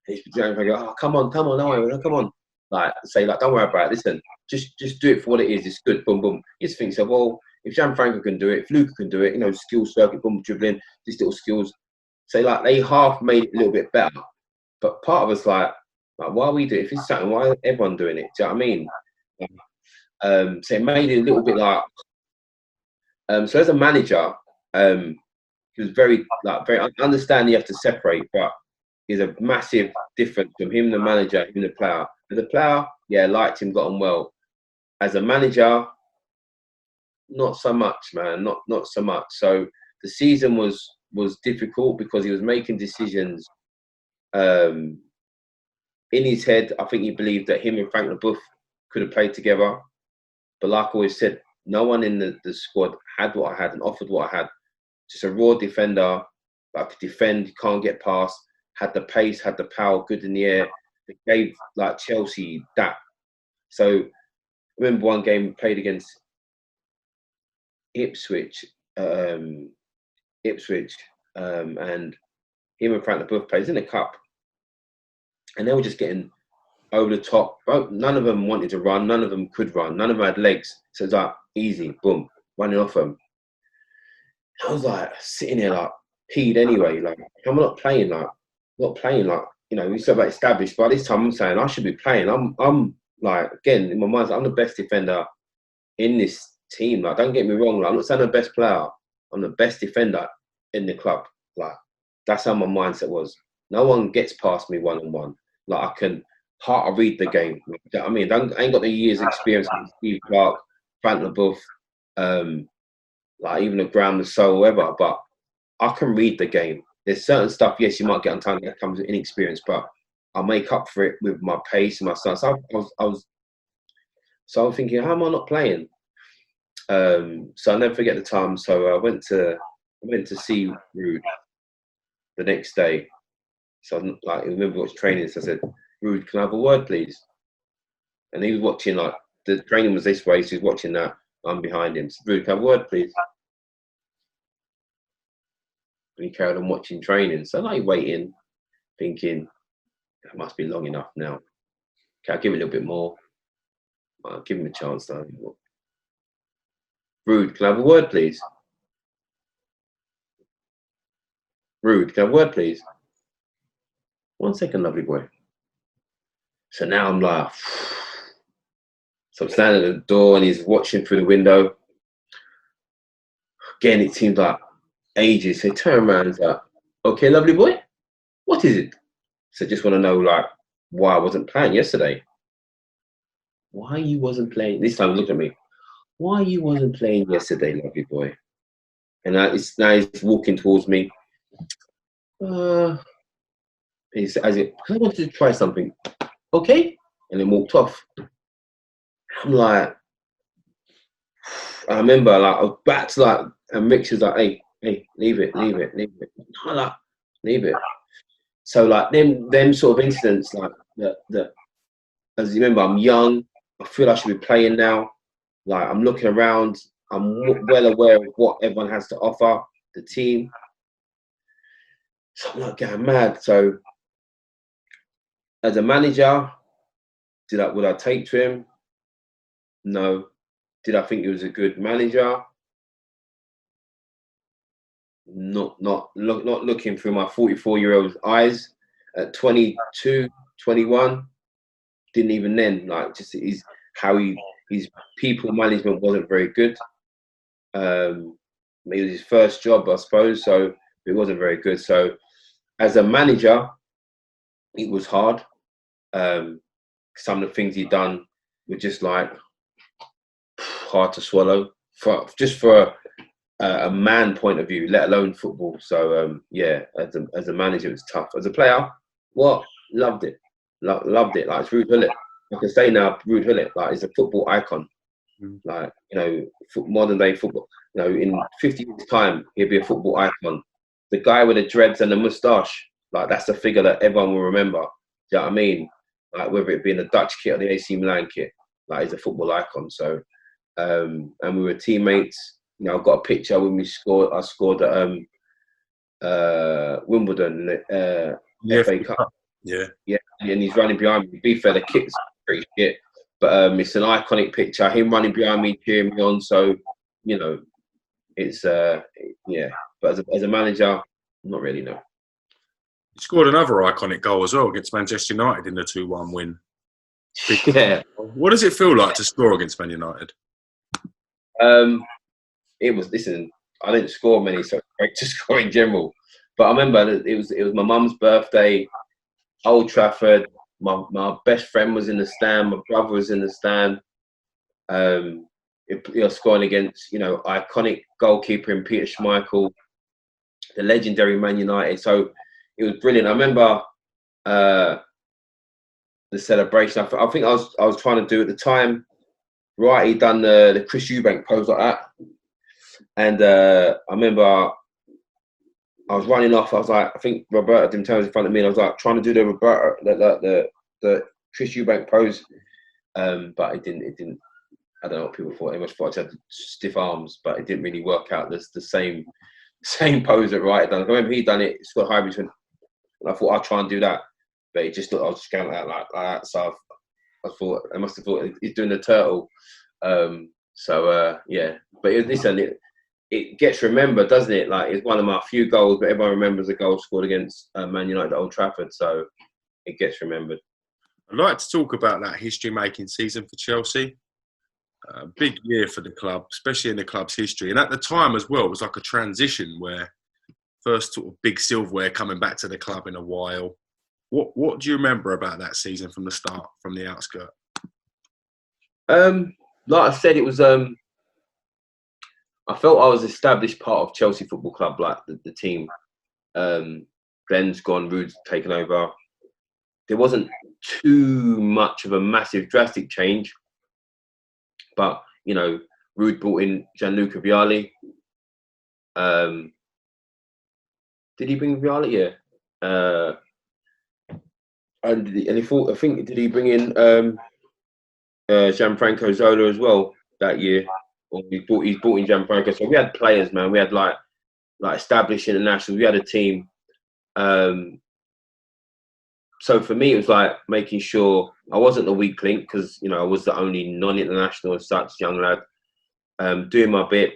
And he'd be go, "Oh, come on, come on." Like, say, like, "Don't worry about it. Listen, just do it for what it is. It's good." Boom, boom. You just think, so, well, if Gianfranco can do it, if Luca can do it, you know, skill circuit, boom, dribbling, these little skills. So, like, they half made it a little bit better. But part of us, like, why we do it? If it's something, why is everyone doing it? Do you know what I mean? So it made it a little bit like, so as a manager, he was very, I understand you have to separate, but there's a massive difference from him, the manager, him, the player. As a player, yeah, liked him, got on well. As a manager, not so much, man, not so much. So the season was difficult because he was making decisions in his head. I think he believed that him and Frank LeBoeuf could have played together. But like I always said, no one in the squad had what I had and offered what I had. Just a raw defender that could defend, you can't get past, had the pace, had the power, good in the air. It gave like Chelsea that. So I remember one game we played against Ipswich, and him and Frank LeBoeuf plays in the cup, and they were just getting over the top. None of them wanted to run. None of them could run. None of them had legs. So it's like easy, boom, running off them. I was like sitting there like peed anyway. Like, I'm not playing like, you know, we said about established. By this time, I'm saying I should be playing. I'm like, again, in my mind, I'm the best defender in this team. Like, don't get me wrong. Like, I'm not saying I'm the best player. I'm the best defender in the club. Like, that's how my mindset was. No one gets past me one-on-one. Like, I read the game. You know what I mean, I ain't got the years experience with Steve Clark, Frank LeBoeuf, like even a Graham the Soul, whatever. But I can read the game. There's certain stuff, yes, you might get on time that comes with inexperience, but I'll make up for it with my pace and my style. So I was thinking, how am I not playing? So I'll never forget the time. So I went to see Ruud the next day. So I remember watching training. So I said, Ruud, can I have a word, please? And he was watching, like, the training was this way, so he's watching that. I'm behind him. So, Ruud, can I have a word, please? And he carried on watching training. So I'm like waiting, thinking, that must be long enough now. Can I give it a little bit more? I'll give him a chance though. Ruud, can I have a word, please? Ruud, can I have a word, please? 1 second, lovely boy. So now I'm like, so I'm standing at the door and he's watching through the window. Again, it seems like ages. So he turned around and he's like, okay, lovely boy, what is it? So I just want to know, like, why I wasn't playing yesterday. Why you wasn't playing? This time he looked at me. Why you wasn't playing yesterday, lovely boy? And now he's walking towards me. He's as if I wanted to try something. Okay, and then walked off. I'm like, I remember, like, I was back to, like, and Rich was like, hey, leave it. No, like, leave it. So, like, them sort of incidents, like, that, as you remember, I'm young. I feel I should be playing now. Like, I'm looking around. I'm well aware of what everyone has to offer, the team. So I'm not getting mad. So, as a manager, would I take to him? No. Did I think he was a good manager? Not looking through my 44-year-old eyes. At 22, 21, didn't even then. Like, just his people management wasn't very good. It was his first job, I suppose, so it wasn't very good. So, as a manager, it was hard. Some of the things he'd done were just like hard to swallow for a man point of view, let alone football. So yeah, as a manager, it was tough. As a player, loved it, loved it. Like, it's Ruud Gullit. I can say now, Ruud Gullit, like, is a football icon. Like, you know, modern day football. You know, in 50 years' time, he'll be a football icon. The guy with the dreads and the moustache, like, that's a figure that everyone will remember. Do you know what I mean? Like, whether it be in the Dutch kit or the AC Milan kit, like, he's a football icon. So, and we were teammates. You know, I've got a picture when I scored at Wimbledon, FA Cup. Yeah, and he's running behind me. To be fair, the kit's pretty shit, but it's an iconic picture. Him running behind me, cheering me on. So, you know, it's yeah. But as a manager, not really, no. he scored another iconic goal as well against Manchester United in the 2-1 win. Yeah. What does it feel like to score against Man United? It was. Listen, I didn't score many, so it's great to score in general. But I remember it was my mum's birthday, Old Trafford. My best friend was in the stand. My brother was in the stand. You're scoring against, you know, iconic goalkeeper in Peter Schmeichel, the legendary Man United. So it was brilliant. I remember the celebration. I think I was trying to do at the time. Right, he done the Chris Eubank pose like that, and I remember I was running off. I was like, I think Roberta didn't turn in front of me, and I was like trying to do the Roberta, the Chris Eubank pose, but it didn't. I don't know what people thought. They must thought I had stiff arms, but it didn't really work out. There's the same pose that Wright had done. I remember he done it. Scott Highbury's went, and I thought I'll try and do that, but it just looked, I was just going like that. So I thought I must have thought he's doing the turtle. Yeah, but it gets remembered, doesn't it? Like, it's one of my few goals, but everyone remembers a goal scored against Man United at Old Trafford, so it gets remembered. I'd like to talk about that history-making season for Chelsea. Big year for the club, especially in the club's history. And at the time as well, it was like a transition where first sort of big silverware coming back to the club in a while. What do you remember about that season from the start, from the outskirts? Like I said, it was. I I felt I was established part of Chelsea Football Club, like the team. Glenn's gone, Ruud's taken over. There wasn't too much of a massive, drastic change, but you know, Ruud brought in Gianluca Vialli. Did he bring Vialli? Yeah. And he thought, I think, did he bring in Gianfranco Zola as well that year? Or he's brought in Gianfranco. So we had players, man. We had like established internationals. We had a team. So for me, it was like making sure I wasn't the weak link because, you know, I was the only non-international as such, young lad, doing my bit.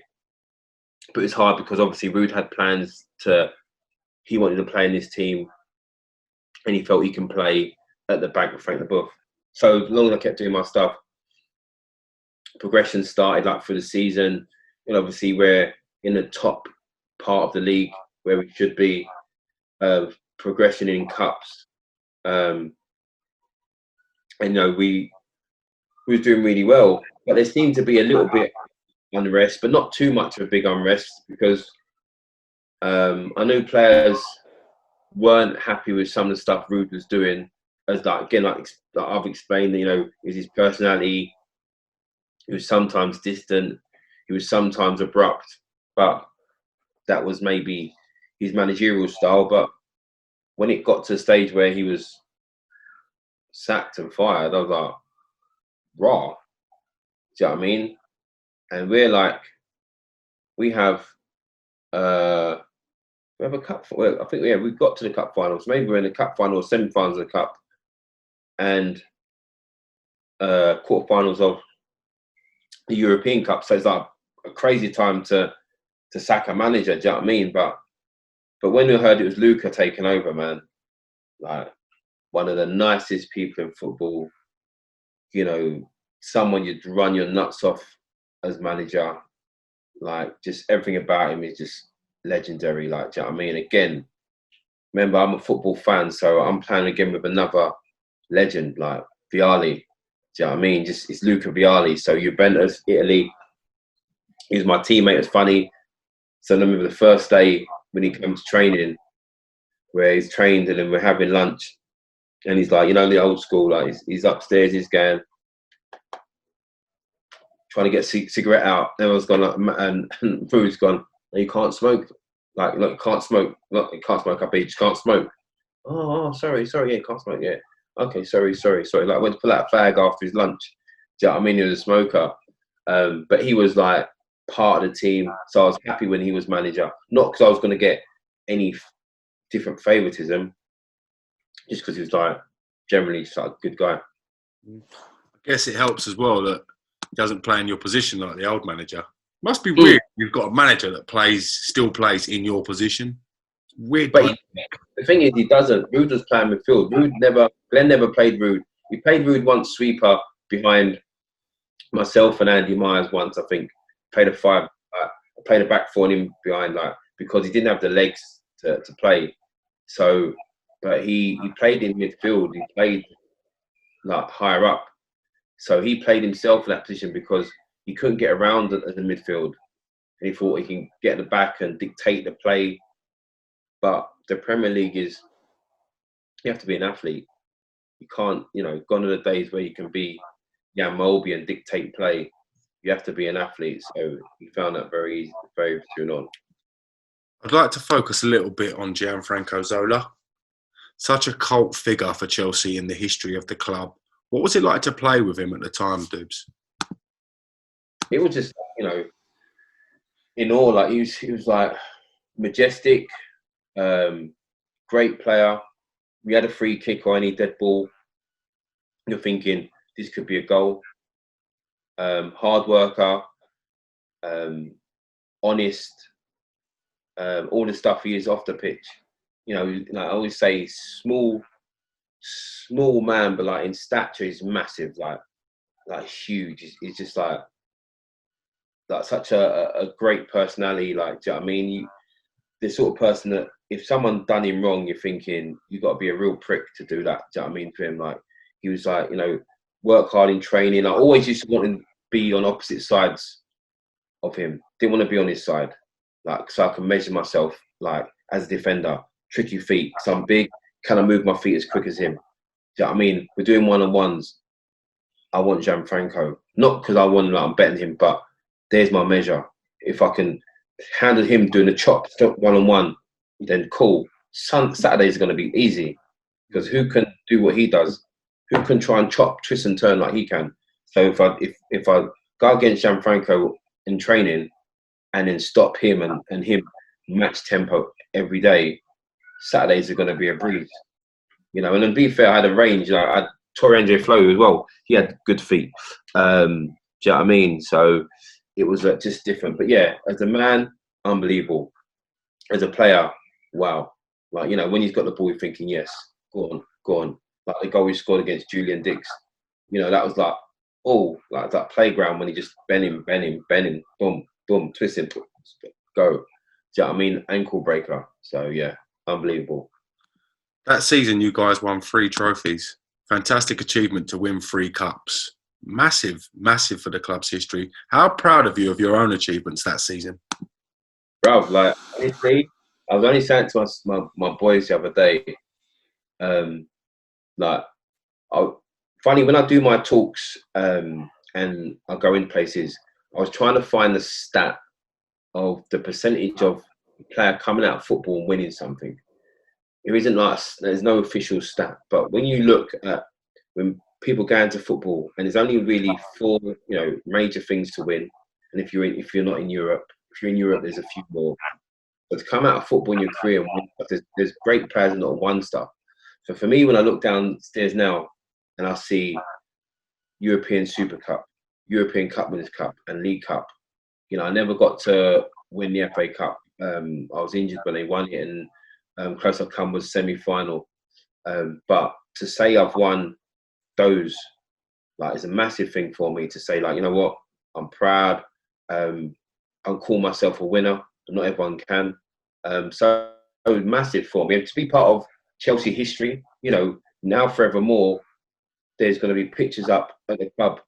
But it's hard because obviously Ruud had plans he wanted to play in this team and he felt he can play at the back with Frank Leboeuf. So as long as I kept doing my stuff, progression started like for the season. And obviously we're in the top part of the league where we should be, progression in cups. And you know, we were doing really well, but there seemed to be a little bit unrest, but not too much of a big unrest because I knew players weren't happy with some of the stuff Ruud was doing. As like I've explained, you know, is his personality. He was sometimes distant, he was sometimes abrupt, but that was maybe his managerial style. But when it got to a stage where he was sacked and fired, I was like, raw. Do you know what I mean? And we're like, we have a cup. Well, I think we got to the cup finals. Maybe we're in the cup final or semi-finals of the cup, and quarterfinals of the European Cup. So it's like a crazy time to sack a manager. Do you know what I mean? But when we heard it was Luca taking over, man, like one of the nicest people in football, you know, someone you'd run your nuts off as manager. Like, just everything about him is just legendary. Like, do you know what I mean? Again, remember, I'm a football fan, so I'm playing again with another legend, like Vialli. Do you know what I mean? Just, it's Luca Vialli. So Juventus, Italy. He was my teammate. It was funny. So I remember the first day when he came to training, where he's trained and then we're having lunch. And he's like, you know, the old school, like he's upstairs, he's going, trying to get a cigarette out. Everyone's gone, like, and Ruud's gone, no, you can't smoke. Like, look, can't smoke. Look, you can't smoke up here, you just can't smoke. Oh, sorry, yeah, can't smoke, yeah. Okay, sorry. Like, went to pull out a fag after his lunch. Do you know what I mean? He was a smoker. But he was like part of the team. So I was happy when he was manager. Not because I was going to get any different favoritism, just because he was like generally just like a good guy. I guess it helps as well that he doesn't play in your position like the old manager. Must be weird. You've got a manager that still plays in your position. Weird. But the thing is, he doesn't. Ruud was playing midfield. Glenn never played Ruud. He played Ruud once, sweeper behind myself and Andy Myers once. I think played a five. Played a back four on him behind, like, because he didn't have the legs to play. So, but he played in midfield. He played like higher up. So he played himself in that position because he couldn't get around at the midfield. And he thought he can get at the back and dictate the play. But the Premier League is, you have to be an athlete. You can't, you know, gone are the days where you can be Jan Molby and dictate play. You have to be an athlete. So he found that very easy, very soon on. I'd like to focus a little bit on Gianfranco Zola. Such a cult figure for Chelsea in the history of the club. What was it like to play with him at the time, Dubs? It was just, you know, in all, like he was like majestic, great player. We had a free kick or any dead ball, you're thinking this could be a goal. Hard worker, honest, all the stuff he is off the pitch. You know, like I always say, small man, but like in stature, he's massive, like huge. He's just like such a great personality. Like, do you know what I mean? The sort of person that if someone done him wrong, you're thinking you've got to be a real prick to do that. Do you know what I mean? For him, like he was like, you know, work hard in training. I always used to want him to be on opposite sides of him. Didn't want to be on his side, like so I can measure myself like as a defender. Tricky feet, so I'm big. Can I move my feet as quick as him? Do you know what I mean? We're doing one-on-ones. I want Gianfranco, not because I want like I'm betting him, but there's my measure. If I can handle him doing a chop one-on-one, then cool. Saturdays are going to be easy because who can do what he does? Who can try and chop, twist and turn like he can? So if I go against Gianfranco in training and then stop him and him match tempo every day, Saturdays are going to be a breeze. You know, and to be fair, I had a range. Like I had Torrente Flo as well. He had good feet. Do you know what I mean? So it was just different. But yeah, as a man, unbelievable. As a player, wow. Like, you know, when he's got the ball, you're thinking, yes, go on. Like the goal he scored against Julian Dix. You know, that was like, oh, like that playground when he just bend him, boom, boom, twist him, go. Do you know what I mean? Ankle breaker. So yeah, unbelievable. That season, you guys won 3 trophies. Fantastic achievement to win 3 cups. Massive for the club's history. How proud of you of your own achievements that season? Bruv, like, honestly, I was only saying to my boys the other day, like, funny, when I do my talks and I go in places, I was trying to find the stat of the percentage of a player coming out of football and winning something. It isn't like, there's no official stat, but when you look at when people go into football and there's only really 4, you know, major things to win. And if you're not in Europe, if you're in Europe, there's a few more. But to come out of football in your career and win, there's great players that not won stuff. So for me, when I look downstairs now and I see European Super Cup, European Cup Winners' Cup, and League Cup, you know, I never got to win the FA Cup. I was injured when they won it, and close I come was semi-final. But to say I've won those, like, is a massive thing for me to say, like, you know what, I'm proud. I'll call myself a winner. Not everyone can. So it was massive for me. And to be part of Chelsea history, you know, now forevermore, there's going to be pictures up at the club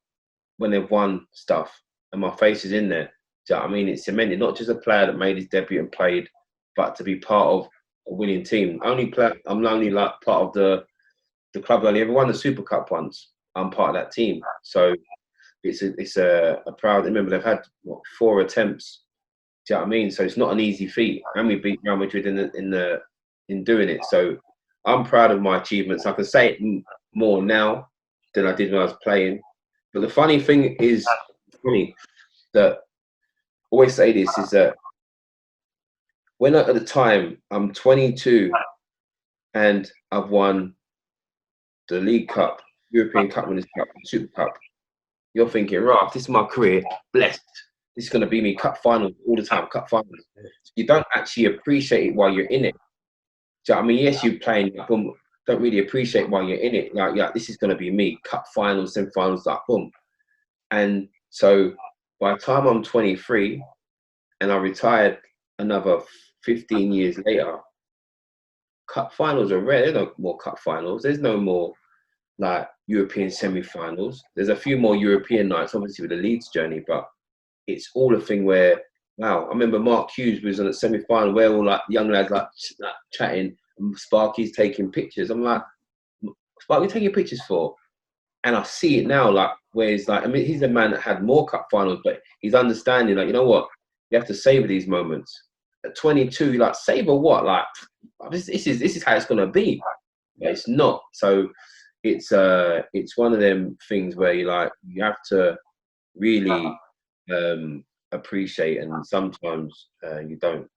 when they've won stuff, and my face is in there. Do you know what I mean? It's cemented, not just a player that made his debut and played, but to be part of a winning team. I'm only like part of the club that only ever won the Super Cup once. I'm part of that team. So it's a proud. Remember, they've had 4 attempts. Do you know what I mean? So it's not an easy feat, and we beat Real Madrid in doing it. So I'm proud of my achievements. I can say it more now than I did when I was playing. But the funny thing is, that I always say this, is that when at the time I'm 22 and I've won the League Cup, European Cup Winners' Cup, Super Cup, you're thinking, right, this is my career, blessed. This is going to be me, cup finals all the time, cup finals. You don't actually appreciate it while you're in it. Do you know what I mean? Yes, you're playing, but boom, don't really appreciate while you're in it. Like, yeah, this is going to be me, cup finals, semi-finals, like, boom. And so by the time I'm 23 and I retired another 15 years later, cup finals are rare. There's no more cup finals. There's no more like European semi-finals. There's a few more European nights, obviously with the Leeds journey, but it's all a thing where, wow, I remember Mark Hughes was on a semi-final where all like young lads like chatting, and Sparky's taking pictures. I'm like, Sparky, taking pictures for? And I see it now, like, where he's like, I mean, he's a man that had more cup finals, but he's understanding, like, you know what, you have to savor these moments. At 22, you're like, savor what? Like, this is how it's gonna be. But it's not. So it's one of them things where you like, you have to really appreciate, and sometimes you don't.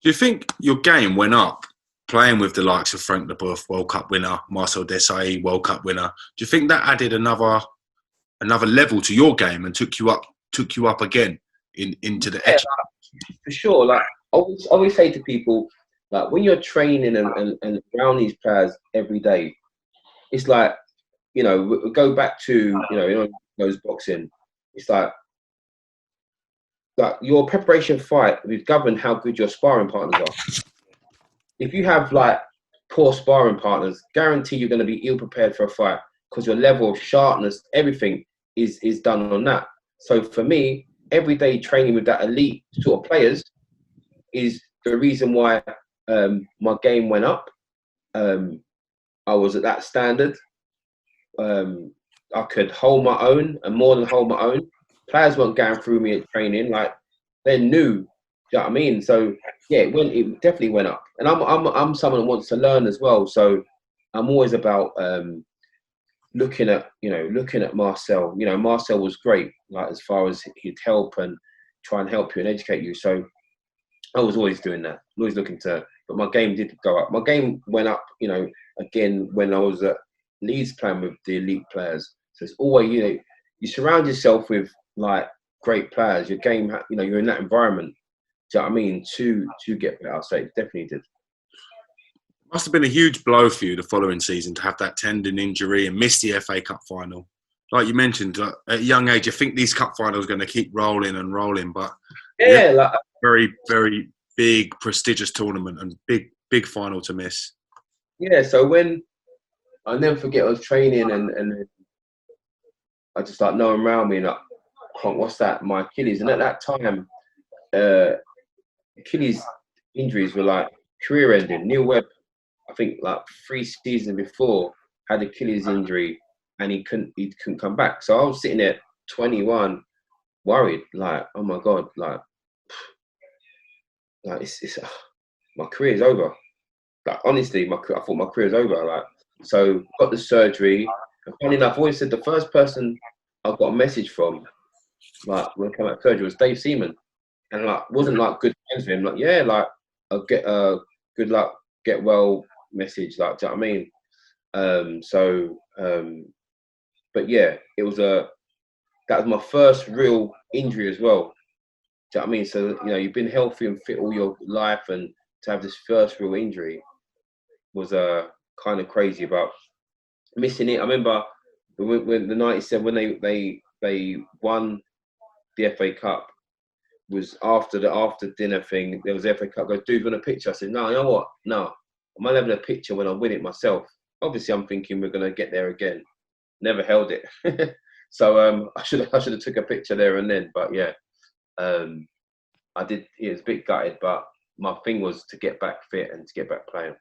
Do you think your game went up playing with the likes of Frank Leboeuf, World Cup winner, Marcel Desailly, World Cup winner? Do you think that added another level to your game and took you up again into the edge? Like, for sure. Like, I always say to people, like, when you're training and around these players every day, it's like, you know, go back to, you know, those boxing. It's like your preparation fight will govern how good your sparring partners are. If you have like poor sparring partners, guarantee you're going to be ill prepared for a fight, because your level of sharpness, everything is done on that. So for me, every day training with that elite sort of players is the reason why my game went up. I was at that standard. I could hold my own and more than hold my own. Players weren't going through me at training, like they knew. Do you know what I mean? So yeah, it definitely went up. And I'm someone that wants to learn as well. So I'm always about looking at Marcel. You know, Marcel was great, like as far as he'd help and try and help you and educate you. So I was always doing that, always looking to. But my game did go up. My game went up, you know, again when I was at Leeds playing with the elite players. So it's always, you know, you surround yourself with like great players. Your game, you know, you're in that environment. Do you know what I mean? To get better. So it definitely did. Must have been a huge blow for you the following season to have that tendon injury and miss the FA Cup final. Like you mentioned, at a young age, you think these cup finals are going to keep rolling and rolling, but yeah, like very, very big, prestigious tournament and big final to miss. Yeah, so when I never forget, I was training and I just like no one around me, and like, what's that? My Achilles, and at that time, Achilles injuries were like career ending. Neil Webb, I think like 3 seasons before, had Achilles injury and he couldn't come back. So I was sitting there 21, worried, like, oh my God, like it's my career's over. Like honestly, I thought my career's over. Like, so got the surgery. And funny enough, I always said the first person I got a message from, like when I came out of surgery, was Dave Seaman, and like wasn't like good friends with him. Like yeah, like I'll get good luck, get well message. Like do you know what I mean? But yeah, that was my first real injury as well. Do you know what I mean? So you know, you've been healthy and fit all your life, and to have this first real injury was kind of crazy about missing it. I remember when the '97 when they won the FA Cup, was after the after dinner thing. There was the FA Cup. Goes, dude, you want a picture? I said, no, you know what? No, I'm not having a picture when I win it myself. Obviously, I'm thinking we're gonna get there again. Never held it, so I should have took a picture there and then. But yeah, I did. It was a bit gutted, but my thing was to get back fit and to get back playing.